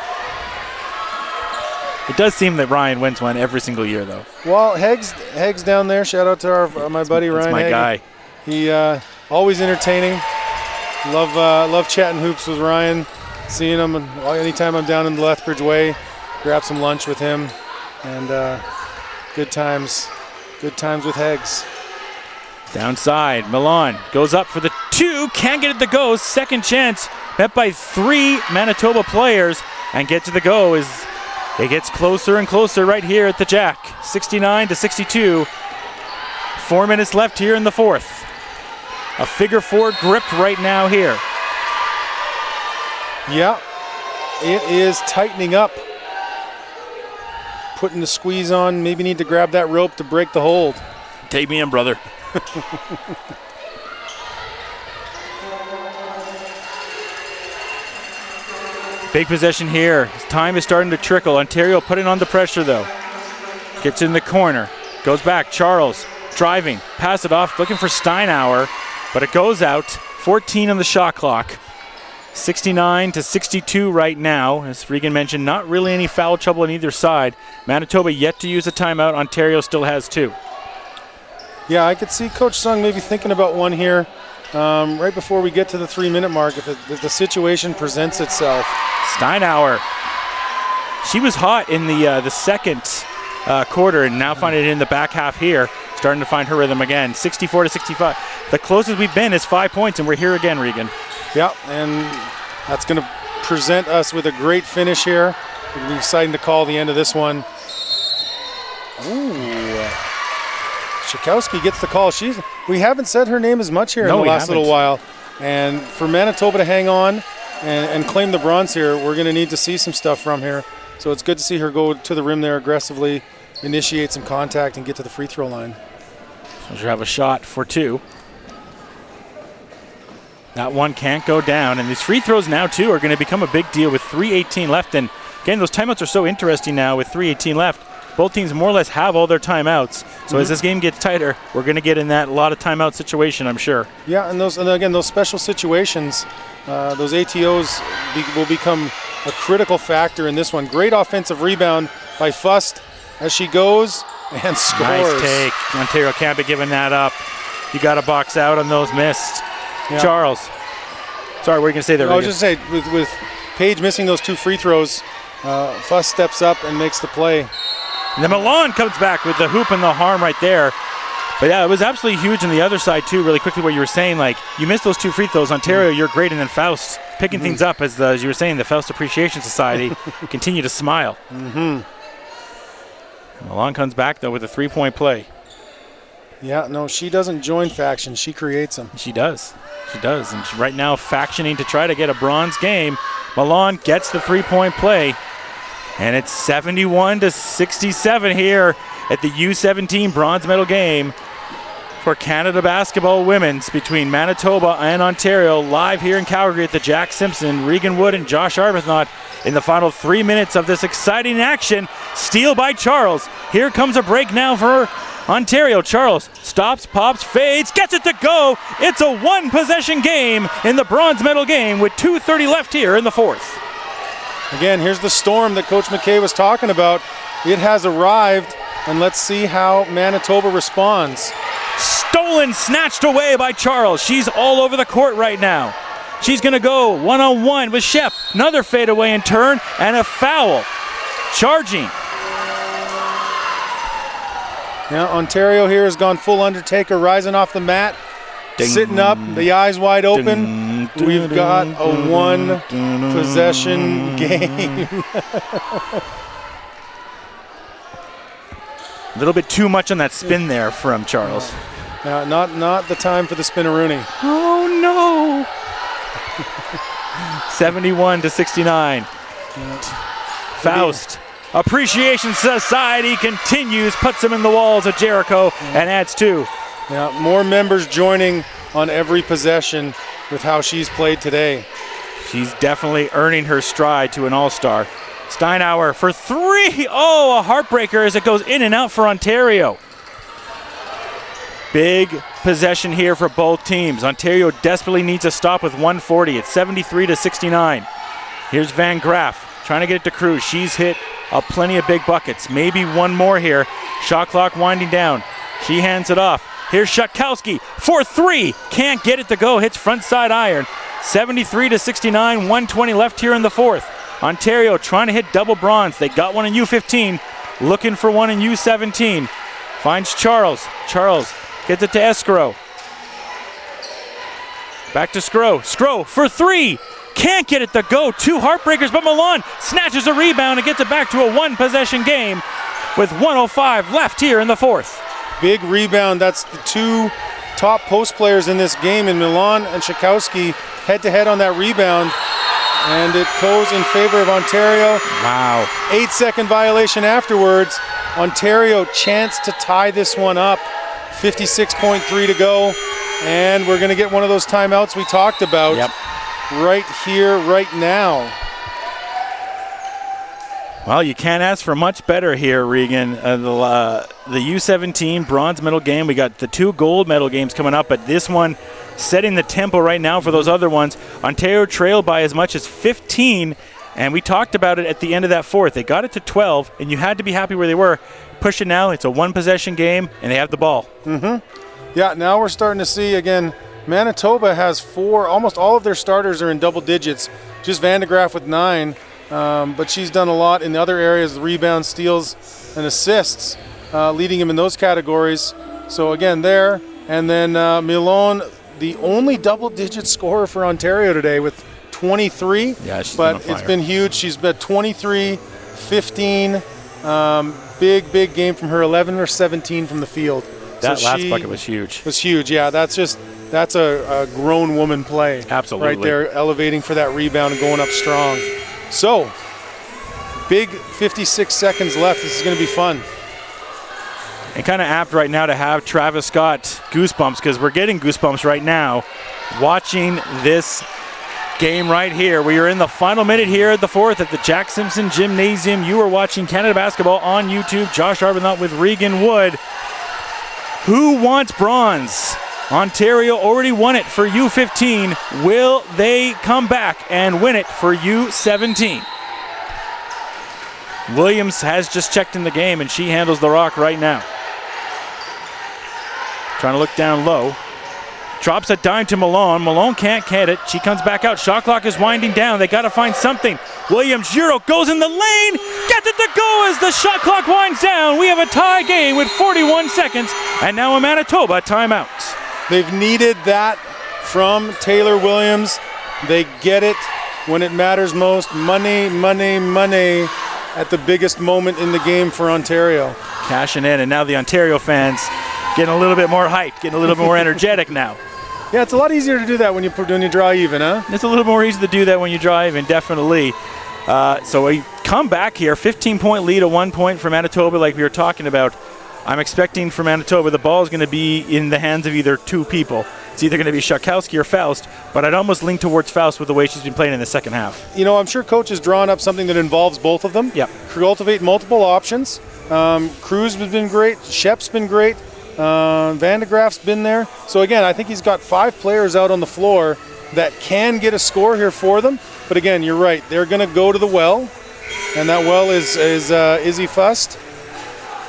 It does seem that Ryan wins one every single year, though. Well, Heg's down there. Shout out to my buddy Ryan. That's my guy. He always entertaining. Love chatting hoops with Ryan. seeing him anytime I'm down in the Lethbridge Way. Grab some lunch with him, and good times with Heggs. Downside, Milan goes up for the 2, can't get it to go. Second chance, met by 3 Manitoba players, and get to the go as it gets closer and closer right here at the Jack. 69-62. 4 minutes left here in the fourth. A figure 4 gripped right now here. Yeah, it is tightening up. Putting the squeeze on, maybe need to grab that rope to break the hold. Take me in, brother. Big possession here. Time is starting to trickle. Ontario putting on the pressure though. Gets in the corner. Goes back. Charles driving. Pass it off. Looking for Steinauer. But it goes out. 14 on the shot clock. 69-62 right now. As Regan mentioned, not really any foul trouble on either side. Manitoba yet to use a timeout. Ontario still has 2. Yeah, I could see Coach Sung maybe thinking about one here right before we get to the 3-minute mark if the situation presents itself. Steinauer. She was hot in the second quarter and now finding it in the back half here. Starting to find her rhythm again. 64-65. The closest we've been is 5 points, and we're here again, Regan. Yeah, and that's going to present us with a great finish here. It'll be exciting to call the end of this one. Ooh. Schakowsky gets the call. We haven't said her name as much here in the last little while. And for Manitoba to hang on and claim the bronze here, we're going to need to see some stuff from here. So it's good to see her go to the rim there aggressively, initiate some contact, and get to the free throw line. So she'll have a shot for 2. That one can't go down. And these free throws now, too, are going to become a big deal with 3:18 left. And, again, those timeouts are so interesting now with 3:18 left. Both teams more or less have all their timeouts. So as this game gets tighter, we're going to get in that a lot of timeout situation, I'm sure. Yeah, and those special situations, those ATOs will become a critical factor in this one. Great offensive rebound by Fust as she goes and scores. Nice take. Ontario can't be giving that up. You got to box out on those missed. Yeah. Charles. Sorry, what were you going to say there? I was just saying, with Paige missing those 2 free throws, Fust steps up and makes the play. And then Milan comes back with the hoop and the harm right there. But yeah, it was absolutely huge on the other side too, really quickly what you were saying, like you missed those 2 free throws. Ontario, you're great, and then Faust picking things up as you were saying, the Faust Appreciation Society continue to smile. Milan comes back though with a 3-point play. Yeah, no, she doesn't join factions, she creates them. She does. She does. And right now factioning to try to get a bronze game. Milan gets the 3-point play. And it's 71-67 here at the U17 bronze medal game for Canada Basketball Women's between Manitoba and Ontario, live here in Calgary at the Jack Simpson. Regan Wood and Josh Arbuthnot in the final 3 minutes of this exciting action. Steal by Charles. Here comes a break now for Ontario. Charles stops, pops, fades, gets it to go. It's a 1-possession game in the bronze medal game with 2:30 left here in the fourth. Again, here's the storm that Coach McKay was talking about. It has arrived, and let's see how Manitoba responds. Stolen, snatched away by Charles. She's all over the court right now. She's going to go one-on-one with Shep. Another fadeaway in turn, and a foul. Charging. Now, Ontario here has gone full Undertaker, rising off the mat, sitting up, the eyes wide open. We've got a 1-possession game. A little bit too much on that spin there from Charles. Not the time for the spinneroonie. Oh no! 71-69. Faust. Appreciation Society continues, puts him in the walls of Jericho, and adds 2. Yeah, more members joining on every possession with how she's played today. She's definitely earning her stride to an all-star. Steinauer for 3. Oh, a heartbreaker as it goes in and out for Ontario. Big possession here for both teams. Ontario desperately needs a stop with 1:40. It's 73-69. Here's Van Graff trying to get it to Cruz. She's hit plenty of big buckets. Maybe one more here. Shot clock winding down. She hands it off. Here's Shutkowski for 3. Can't get it to go. Hits front side iron. 73-69, 120 left here in the fourth. Ontario trying to hit double bronze. They got one in U15, looking for one in U17. Finds Charles. Charles gets it to Escrow. Back to Scrow. Scrow for three. Can't get it to go. Two heartbreakers, but Milan snatches a rebound and gets it back to a one-possession game with 1:05 left here in the fourth. Big rebound. That's the two top post players in this game, in Milan and Shakowski, head-to-head on that rebound. And it goes in favor of Ontario. Wow. 8-second violation afterwards. Ontario chance to tie this one up. 56.3 to go. And we're going to get one of those timeouts we talked about. Yep. Right here, right now. Well, you can't ask for much better here, Regan. The U17 bronze medal game, we got the two gold medal games coming up, but this one setting the tempo right now for those other ones. Ontario trailed by as much as 15, and we talked about it at the end of that fourth. They got it to 12, and you had to be happy where they were. Pushing now, it's a one-possession game, and they have the ball. Yeah, now we're starting to see, again, Manitoba has four, almost all of their starters are in double digits. Just Van de Graaff with 9, but she's done a lot in the other areas, the rebounds, steals, and assists, leading him in those categories. So again, there, and then Milone, the only double-digit scorer for Ontario today with 23. Yeah, she's but been on fire. It's been huge. She's been 23, 15. Big game from her. 11 or 17 from the field. That So last she bucket was huge. was huge. Yeah, that's a grown woman play. Absolutely. Right there, elevating for that rebound and going up strong. So, big 56 seconds left. This is going to be fun. And kind of apt right now to have Travis Scott goosebumps, because we're getting goosebumps right now watching this game right here. We are in the final minute here at the fourth at the Jack Simpson Gymnasium. You are watching Canada Basketball on YouTube. Josh Arbuthnot with Regan Wood. Who wants bronze? Ontario already won it for U15. Will they come back and win it for U17? Williams has just checked in the game, and she handles the rock right now. Trying to look down low. Drops a dime to Malone. Malone can't get it. She comes back out. Shot clock is winding down. They got to find something. Williams, Euro, goes in the lane. Gets it to go as the shot clock winds down. We have a tie game with 41 seconds. And now a Manitoba timeout. They've needed that from Taylor Williams. They get it when it matters most. Money, money, money at the biggest moment in the game for Ontario. Cashing in, and now the Ontario fans getting a little bit more hyped, getting a little bit more energetic now. Yeah, it's a lot easier to do that when you draw even, huh? It's a little more easy to do that when you draw even, definitely. So we come back here, 15-point lead, a 1 point for Manitoba like we were talking about. I'm expecting for Manitoba the ball is going to be in the hands of either two people. It's either going to be Shakowski or Faust, but I'd almost lean towards Faust with the way she's been playing in the second half. You know, I'm sure coach has drawn up something that involves both of them. Yep. Cultivate multiple options. Cruz has been great. Shep's been great. Van de Graaff's been there. So again, I think he's got 5 players out on the floor that can get a score here for them. But again, you're right. They're going to go to the well, and that well is Izzy Fust.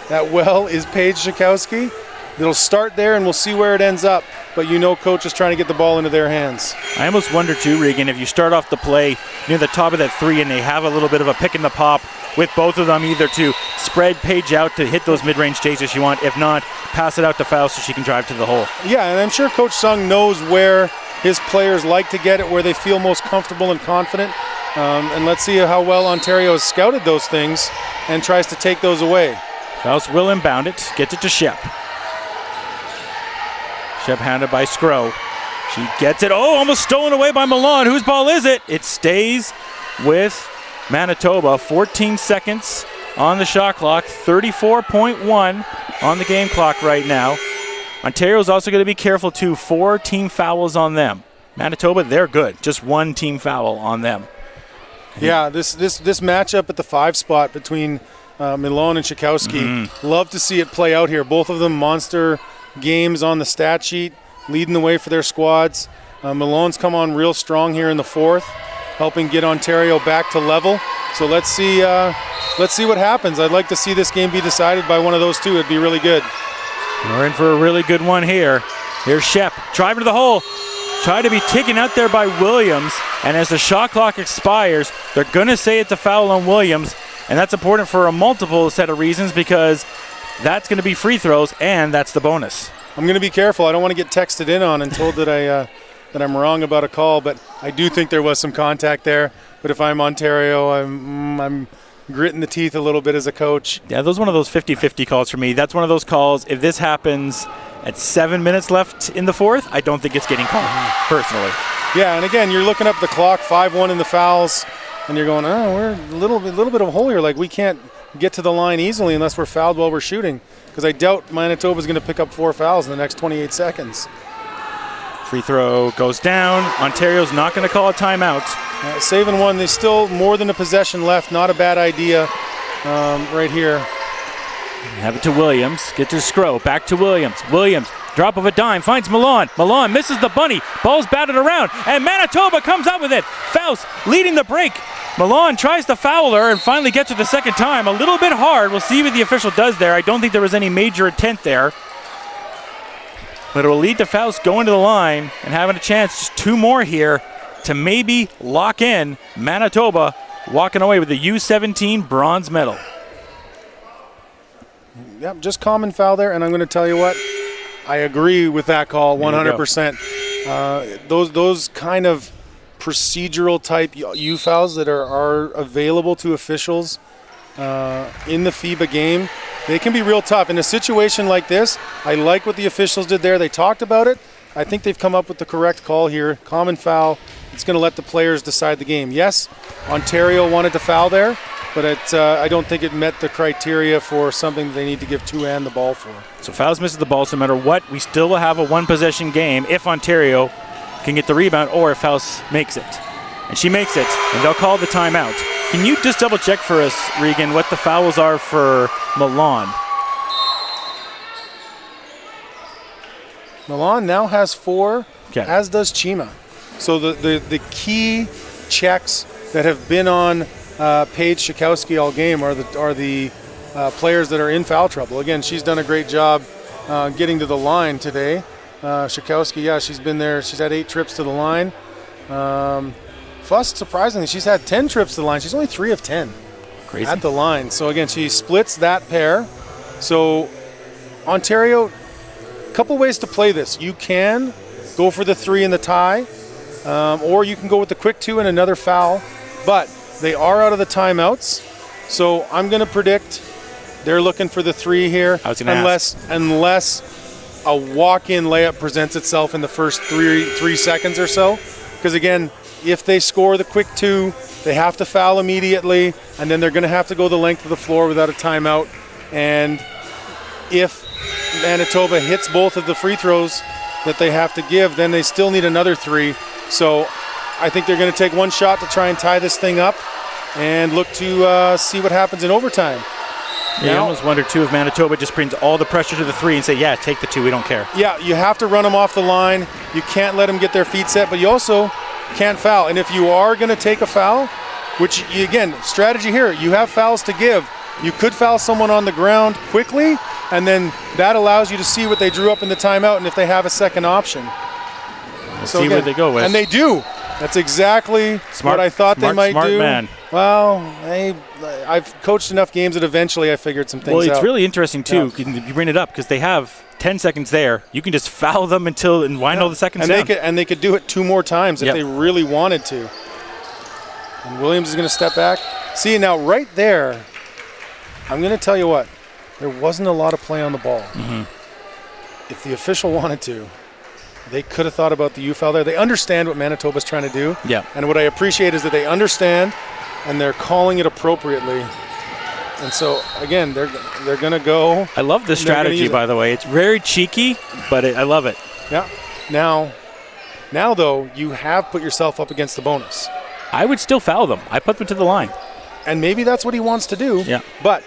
That well is Paige Shakowski. It'll start there, and we'll see where it ends up. But you know coach is trying to get the ball into their hands. I almost wonder too, Regan, if you start off the play near the top of that three and they have a little bit of a pick in the pop with both of them, either to spread Paige out to hit those mid-range chases you want. If not, pass it out to Faust so she can drive to the hole. Yeah, and I'm sure Coach Sung knows where his players like to get it, where they feel most comfortable and confident. And let's see how well Ontario has scouted those things and tries to take those away. Faust will inbound it, gets it to Shep. Shep handed by Scrow. She gets it. Oh, almost stolen away by Milan. Whose ball is it? It stays with Manitoba. 14 seconds on the shot clock. 34.1 on the game clock right now. Ontario's also going to be careful too. 4 team fouls on them. Manitoba, they're good. Just 1 team foul on them. Yeah, this matchup at the 5 spot between Milone and Shakowski. Love to see it play out here. Both of them monster games on the stat sheet, leading the way for their squads. Malone's come on real strong here in the 4th, helping get Ontario back to level. So let's see what happens. I'd like to see this game be decided by one of those two. It'd be really good. We're in for a really good one here. Here's Shep driving to the hole. try to be taken out there by Williams, and as the shot clock expires, they're going to say it's a foul on Williams, and that's important for a multiple set of reasons because that's going to be free throws, and that's the bonus. I'm going to be careful. I don't want to get texted in on and told that that I'm wrong about a call, but I do think there was some contact there. But if I'm Ontario, I'm gritting the teeth a little bit as a coach. Yeah, those one of those 50-50 calls for me. That's one of those calls. If this happens at 7 minutes left in the fourth, I don't think it's getting called, personally. Yeah, and again, you're looking up the clock, 5-1 in the fouls, and you're going, oh, we're a little bit of a hole here. Like, we can't get to the line easily unless we're fouled while we're shooting, because I doubt Manitoba's going to pick up 4 fouls in the next 28 seconds. Free throw goes down. Ontario's not going to call a timeout. Saving one. There's still more than a possession left. Not a bad idea right here. Have it to Williams. Get to Scro. Back to Williams. Williams, drop of a dime, finds Milan. Milan misses the bunny. Ball's batted around, and Manitoba comes up with it. Faust leading the break. Milan tries to foul her and finally gets her the second time. A little bit hard. We'll see what the official does there. I don't think there was any major intent there. But it will lead to Faust going to the line and having a chance, just 2 more here, to maybe lock in Manitoba walking away with the U17 bronze medal. Yep, just common foul there, and I'm going to tell you what, I agree with that call 100%. Those kind of procedural type U fouls that are available to officials in the FIBA game, they can be real tough. In a situation like this, I like what the officials did there. They talked about it. I think they've come up with the correct call here. Common foul. It's going to let the players decide the game. Yes, Ontario wanted to foul there, but I don't think it met the criteria for something that they need to give two-hand the ball for. So Faust misses the ball, so no matter what, we still will have a one-possession game if Ontario can get the rebound or if Faust makes it. And she makes it, and they'll call the timeout. Can you just double-check for us, Regan, what the fouls are for Milan? Milan now has 4, Okay. as does Chima. So the key checks that have been on Paige Schakowsky all game are the players that are in foul trouble. Again, she's done a great job getting to the line today. Schakowsky, yeah, she's been there. She's had 8 trips to the line. Fuss, surprisingly, she's had 10 trips to the line. She's only 3 of 10 Crazy. at the line. So again, she splits that pair. So Ontario, a couple ways to play this. You can go for the 3 in the tie, or you can go with the quick 2 and another foul. But they are out of the timeouts, so I'm going to predict they're looking for the 3 here, unless a walk-in layup presents itself in the first three seconds or so. Because again, if they score the quick 2, they have to foul immediately, and then they're going to have to go the length of the floor without a timeout. And if Manitoba hits both of the free throws that they have to give, then they still need another 3. So I think they're going to take one shot to try and tie this thing up and look to see what happens in overtime. Yeah, I almost wonder, too, if Manitoba just brings all the pressure to the 3 and say, yeah, take the 2, we don't care. Yeah, you have to run them off the line. You can't let them get their feet set, but you also can't foul. And if you are going to take a foul, which, again, strategy here, you have fouls to give. You could foul someone on the ground quickly, and then that allows you to see what they drew up in the timeout and if they have a second option. We'll see where they go with. And they do. That's exactly what I thought they might do. Man. Well, I've coached enough games that eventually I figured some things out. Well, it's really interesting, too. Yeah. You bring it up because they have 10 seconds there. You can just foul them and wind all the seconds down. They could do it 2 more times if they really wanted to. And Williams is going to step back. See, now right there, I'm going to tell you what. There wasn't a lot of play on the ball. Mm-hmm. If the official wanted to, they could have thought about the U foul there. They understand what Manitoba's trying to do. Yeah. And what I appreciate is that they understand and they're calling it appropriately. And so, again, they're going to go. I love this strategy, by the way. It's very cheeky, but I love it. Yeah. Now, though, you have put yourself up against the bonus. I would still foul them. I put them to the line. And maybe that's what he wants to do. Yeah. But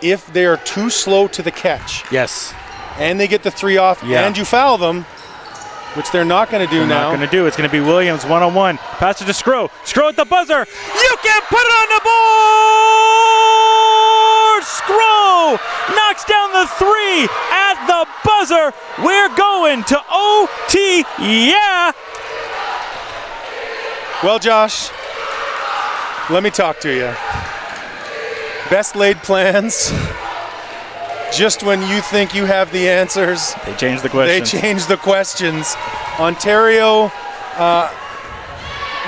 if they are too slow to the catch. Yes. And they get the 3 off and you foul them, which they're not going to do now. Not going to do. It's going to be Williams one-on-one. Pass it to Scro. Scro at the buzzer. You can put it on the board! Scro knocks down the 3 at the buzzer. We're going to OT. Yeah! Well, Josh, let me talk to you. Best laid plans. Just when you think you have the answers, They changed the questions. they change the questions. Ontario,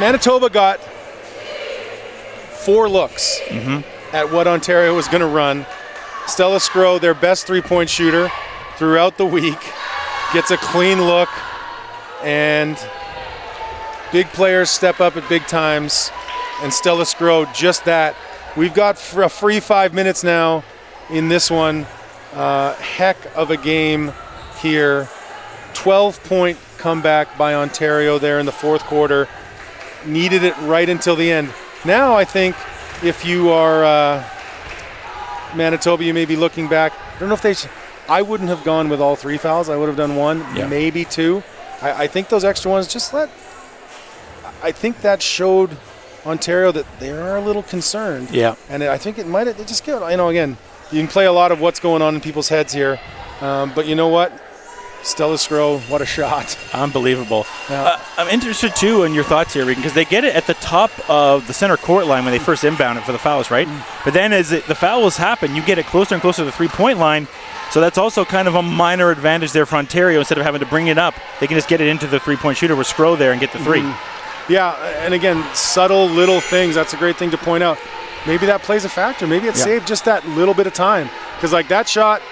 Manitoba got 4 looks at what Ontario was going to run. Stella Scrow, their best three-point shooter throughout the week, gets a clean look, and big players step up at big times, and Stella Scrow just that. We've got a free 5 minutes now in this one. Heck of a game here. 12-point comeback by Ontario there in the fourth quarter. Needed it right until the end. Now I think if you are Manitoba, you may be looking back. I don't know if I wouldn't have gone with all 3 fouls. I would have done 1, maybe 2. I think those extra ones I think that showed Ontario that they are a little concerned. Yeah. And I think it might have just again, you can play a lot of what's going on in people's heads here. But you know what? Stella Scrow, what a shot. Unbelievable. Yeah. I'm interested, too, in your thoughts here, because they get it at the top of the center court line when they first inbound it for the fouls, right? But then as the fouls happen, you get it closer and closer to the three-point line. So that's also kind of a minor advantage there for Ontario. Instead of having to bring it up, they can just get it into the three-point shooter with Scrow there and get the 3. Yeah, and again, subtle little things. That's a great thing to point out. Maybe that plays a factor. Maybe it saved just that little bit of time. Because that shot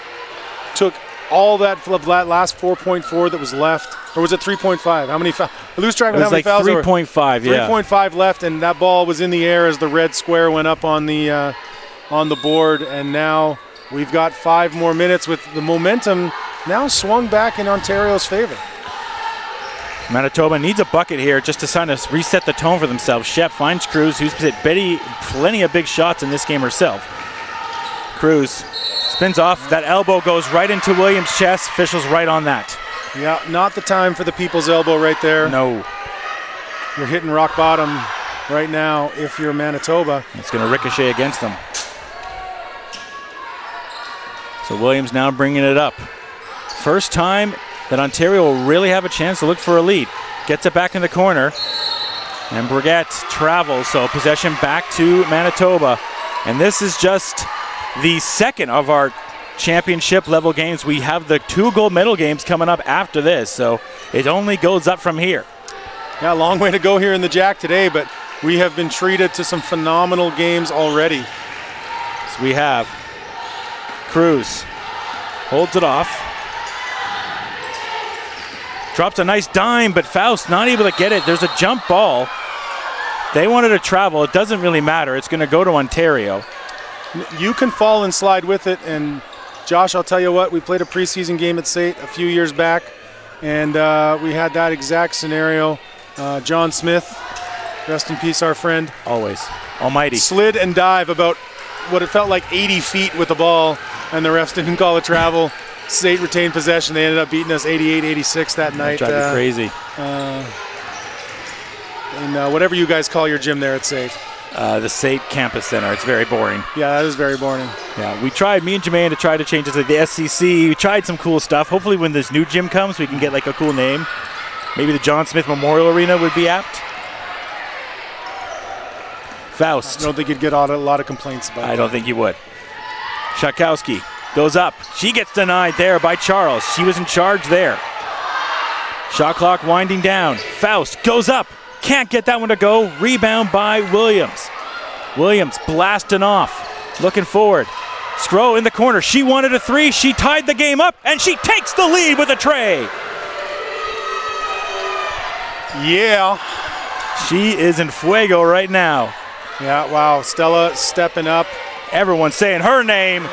took all that last 4.4 that was left. Or was it 3.5? How many fouls? I lose track of how many fouls. It was like 3.5, yeah. 3.5 left, and that ball was in the air as the red square went up on the board. And now we've got 5 more minutes with the momentum now swung back in Ontario's favor. Manitoba needs a bucket here just to kind of reset the tone for themselves. Shep finds Cruz, who's hit plenty of big shots in this game herself. Cruz spins off. That elbow goes right into Williams' chest. Officials right on that. Yeah, not the time for the people's elbow right there. No. You're hitting rock bottom right now if you're Manitoba. It's going to ricochet against them. So Williams now bringing it up. First time that Ontario will really have a chance to look for a lead. Gets it back in the corner. And Brigette travels, so possession back to Manitoba. And this is just the second of our championship level games. We have the 2 gold medal games coming up after this, so it only goes up from here. Yeah, a long way to go here in the Jack today, but we have been treated to some phenomenal games already. So we have Cruz holds it off. Drops a nice dime, but Faust not able to get it. There's a jump ball. They wanted to travel. It doesn't really matter. It's going to go to Ontario. You can fall and slide with it, and Josh, I'll tell you what, we played a preseason game at SAIT a few years back, and we had that exact scenario. John Smith, rest in peace, our friend. Always. Almighty. Slid and dive about what it felt like 80 feet with the ball, and the refs didn't call a travel. SAIT retained possession. They ended up beating us 88-86 that night. That drive me crazy. And whatever you guys call your gym there at SAIT. The SAIT Campus Center. It's very boring. Yeah, that is very boring. Yeah, we tried, me and Jermaine, to try to change it to the SCC. We tried some cool stuff. Hopefully when this new gym comes, we can get like a cool name. Maybe the John Smith Memorial Arena would be apt. Faust. I don't think you'd get a lot of complaints about I don't think you would. Shakowski goes up. She gets denied there by Charles. She was in charge there. Shot clock winding down. Faust goes up. Can't get that one to go. Rebound by Williams. Williams blasting off. Looking forward. Scrow in the corner. She wanted a 3. She tied the game up, and she takes the lead with a tray. Yeah. She is in fuego right now. Yeah, wow. Stella stepping up. Everyone's saying her name.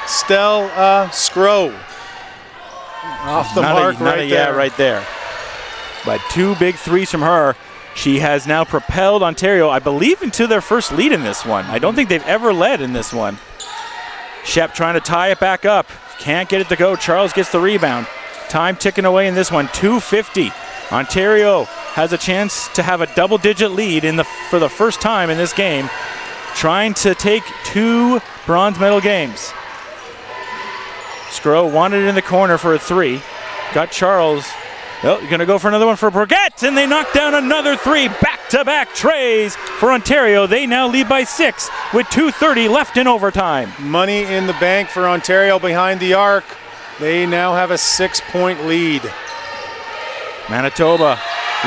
Stella Scrow. Off the mark right there. Yeah, right there. But 2 big threes from her. She has now propelled Ontario, I believe, into their first lead in this one. I don't think they've ever led in this one. Shep trying to tie it back up. Can't get it to go. Charles gets the rebound. Time ticking away in this one. 2:50. Ontario has a chance to have a double-digit lead for the first time in this game, trying to take 2 bronze medal games. Scrow wanted it in the corner for a 3. Got Charles Well, you're going to go for another one for Bourget, and they knock down another 3 back-to-back trays for Ontario. They now lead by 6 with 2:30 left in overtime. Money in the bank for Ontario behind the arc. They now have a 6-point lead. Manitoba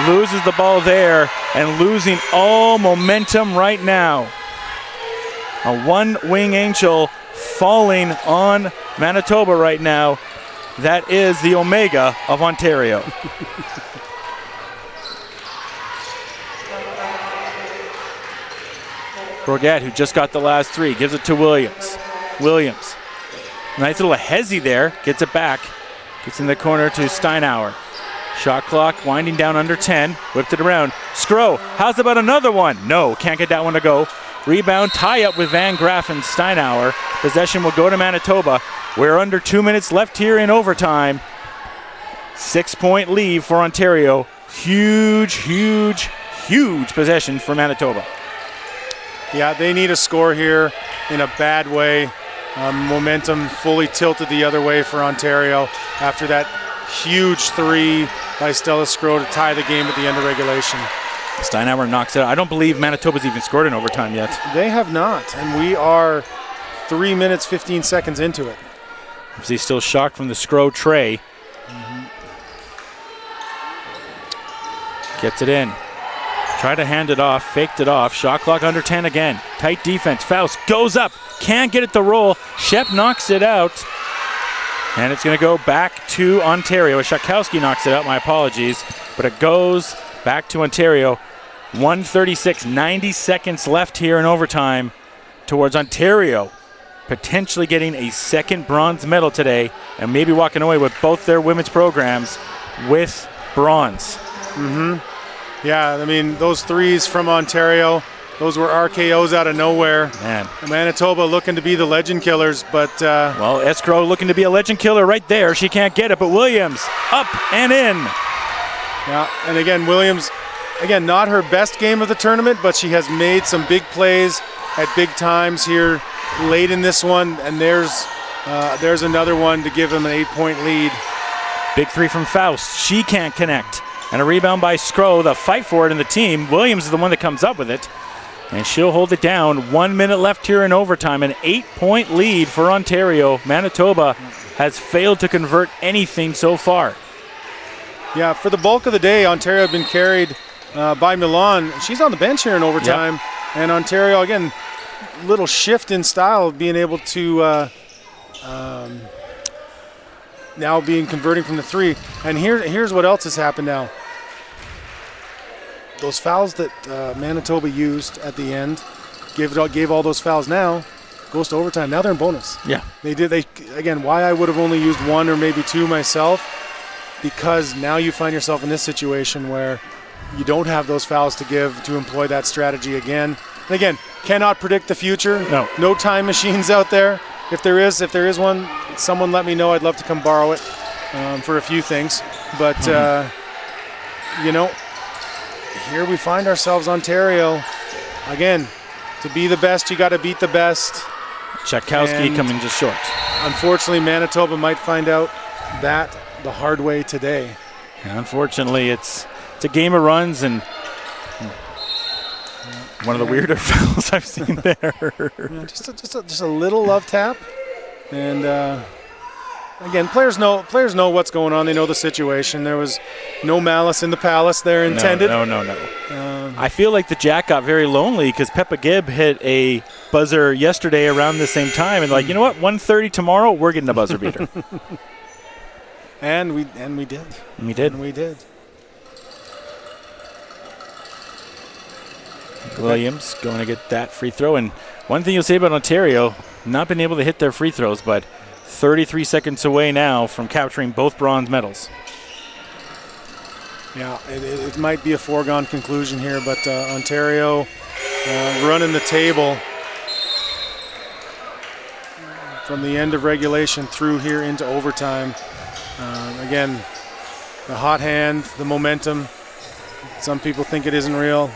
loses the ball there and losing all momentum right now. A one-wing angel falling on Manitoba right now. That is the Omega of Ontario. Bourget, who just got the last 3, gives it to Williams. Williams, nice little hezzy there, gets it back. Gets in the corner to Steinauer. Shot clock winding down under 10, whipped it around. Skro, how's about another one? No, can't get that one to go. Rebound, tie up with Van Graff and Steinauer. Possession will go to Manitoba. We're under 2 minutes left here in overtime. 6-point lead for Ontario. Huge, huge, huge possession for Manitoba. Yeah, they need a score here in a bad way. Momentum fully tilted the other way for Ontario after that huge 3 by Stella Skro to tie the game at the end of regulation. Steinauer knocks it out. I don't believe Manitoba's even scored in overtime yet. They have not, and we are 3 minutes, 15 seconds into it. He's still shocked from the Skro tray. Gets it in. Tried to hand it off, faked it off. Shot clock under 10 again. Tight defense. Faust goes up. Can't get it to roll. Shep knocks it out. And it's going to go back to Ontario. Shakowski knocks it out. My apologies. But it goes back to Ontario. 1:36, 90 seconds left here in overtime towards Ontario potentially getting a second bronze medal today and maybe walking away with both their women's programs with bronze. Yeah, I mean, those 3s from Ontario, those were RKOs out of nowhere. Man. Manitoba looking to be the legend killers, but... well, Eskro looking to be a legend killer right there. She can't get it, but Williams up and in. Yeah, and again, Williams, not her best game of the tournament, but she has made some big plays at big times here late in this one, and there's another one to give them an 8-point lead. Big 3 from Faust. She can't connect. And a rebound by Skro. The fight for it in the team. Williams is the one that comes up with it. And she'll hold it down. 1 minute left here in overtime. An 8-point lead for Ontario. Manitoba has failed to convert anything so far. Yeah, for the bulk of the day, Ontario have been carried by Milan. She's on the bench here in overtime. Yep. And Ontario, again, little shift in style of being able to now converting from the 3. And here's what else has happened now. Those fouls that Manitoba used at the end, gave all those fouls now, goes to overtime. Now they're in bonus. Yeah. Why I would have only used 1 or maybe 2 myself, because now you find yourself in this situation where you don't have those fouls to give to employ that strategy again. And again, cannot predict the future. No time machines out there. If there is one, someone let me know. I'd love to come borrow it for a few things. But, here we find ourselves, Ontario. Again, to be the best, you got to beat the best. Shakowski coming just short. Unfortunately, Manitoba might find out that the hard way today. And unfortunately, it's a game of runs and one of the weirder fouls I've seen there. Just a little love tap, and again, players know what's going on. They know the situation. There was no malice in the palace there intended. No. I feel like the Jack got very lonely because Peppa Gibb hit a buzzer yesterday around the same time, and you know what? 1:30 tomorrow, we're getting a buzzer beater. and we did. We did. And we did. Williams going to get that free throw. And one thing you'll say about Ontario, not been able to hit their free throws, but 33 seconds away now from capturing both bronze medals. Yeah, it might be a foregone conclusion here, but Ontario running the table from the end of regulation through here into overtime. Again, the hot hand, the momentum. Some people think it isn't real.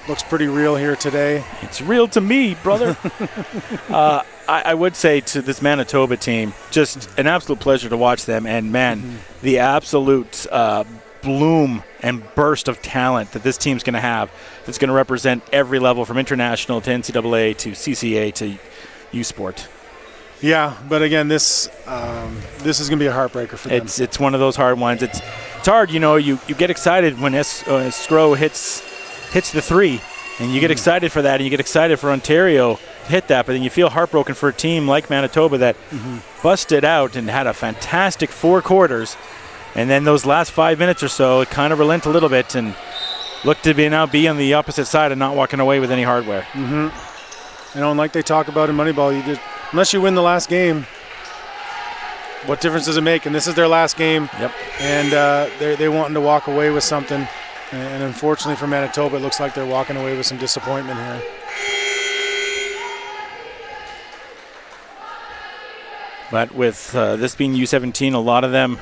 Looks pretty real here today. It's real to me, brother. I would say to this Manitoba team, just an absolute pleasure to watch them. And, man, the absolute bloom and burst of talent that this team's going to have that's going to represent every level from international to NCAA to CCA to U Sport. Yeah, but again, this is going to be a heartbreaker for them. It's one of those hard ones. It's hard, you get excited when Scro hits the three, and you get excited for that, and you get excited for Ontario to hit that, but then you feel heartbroken for a team like Manitoba that busted out and had a fantastic 4 quarters, and then those last 5 minutes or so, it kind of relent a little bit and looked to be on the opposite side and not walking away with any hardware. And like they talk about in Moneyball, unless you win the last game, what difference does it make? And this is their last game. Yep. And they're wanting to walk away with something. And unfortunately for Manitoba, it looks like they're walking away with some disappointment here. But with this being U17, a lot of them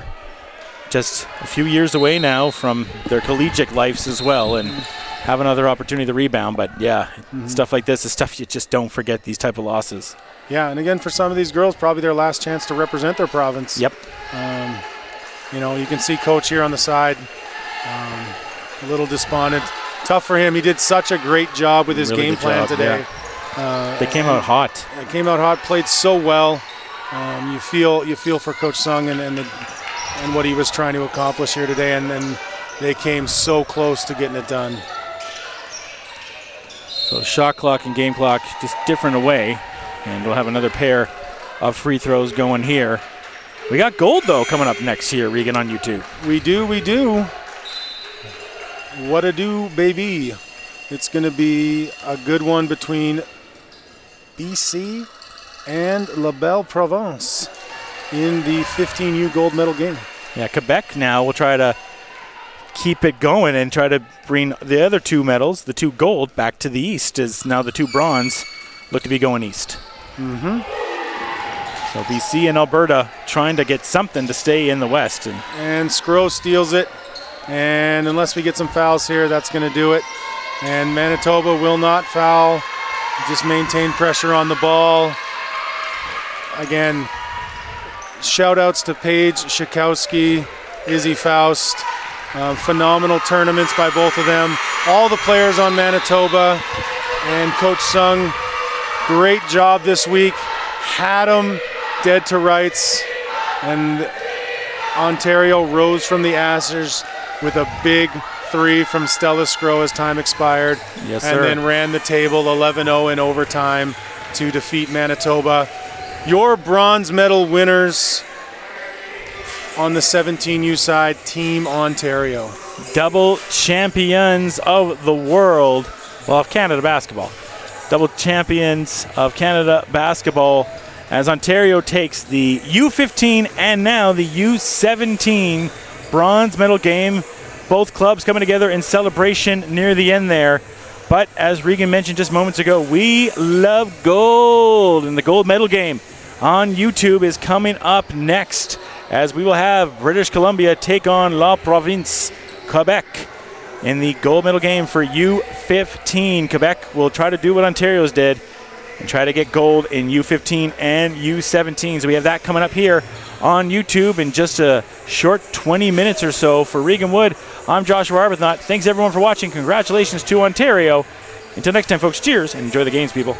just a few years away now from their collegiate lives as well, and have another opportunity to rebound. But yeah, stuff like this is stuff you just don't forget, these type of losses. Yeah, and again, for some of these girls, probably their last chance to represent their province. Yep. You can see Coach here on the side, a little despondent. Tough for him. He did such a great job with his Really game good plan job, today. yeah. They came out hot. They came out hot, played so well. You feel for Coach Sung and what he was trying to accomplish here today, and then they came so close to getting it done. So shot clock and game clock just different away, and we'll have another pair of free throws going here. We got gold, though, coming up next here, Regan, on YouTube. We do. What a do, baby. It's going to be a good one between BC and La Belle Province in the 15U gold medal game. Yeah, Quebec now will try to keep it going and try to bring the other 2 medals, the 2 gold, back to the east, as now the 2 bronze look to be going east. So BC and Alberta trying to get something to stay in the west. And Scro steals it. And unless we get some fouls here, that's going to do it. And Manitoba will not foul. Just maintain pressure on the ball. Again, shout-outs to Paige Shakowski, Izzy Faust. Phenomenal tournaments by both of them. All the players on Manitoba and Coach Sung, great job this week. Had them dead to rights. And Ontario rose from the ashes with a big 3 from Stella Scro as time expired. Yes, and sir. then ran the table 11-0 in overtime to defeat Manitoba. Your bronze medal winners on the 17U side, Team Ontario. Double champions of the world, well, of Canada basketball. Double champions of Canada basketball as Ontario takes the U15 and now the U17 bronze medal game. Both clubs coming together in celebration near the end there. But as Regan mentioned just moments ago, we love gold, and the gold medal game on YouTube is coming up next, as we will have British Columbia take on La Province, Quebec, in the gold medal game for U15. Quebec will try to do what Ontario's did and try to get gold in U15 and U17. So we have that coming up here on YouTube in just a short 20 minutes or so. For Regan Wood, I'm Joshua Arbuthnot. Thanks everyone for watching. Congratulations to Ontario. Until next time, folks, cheers and enjoy the games, people.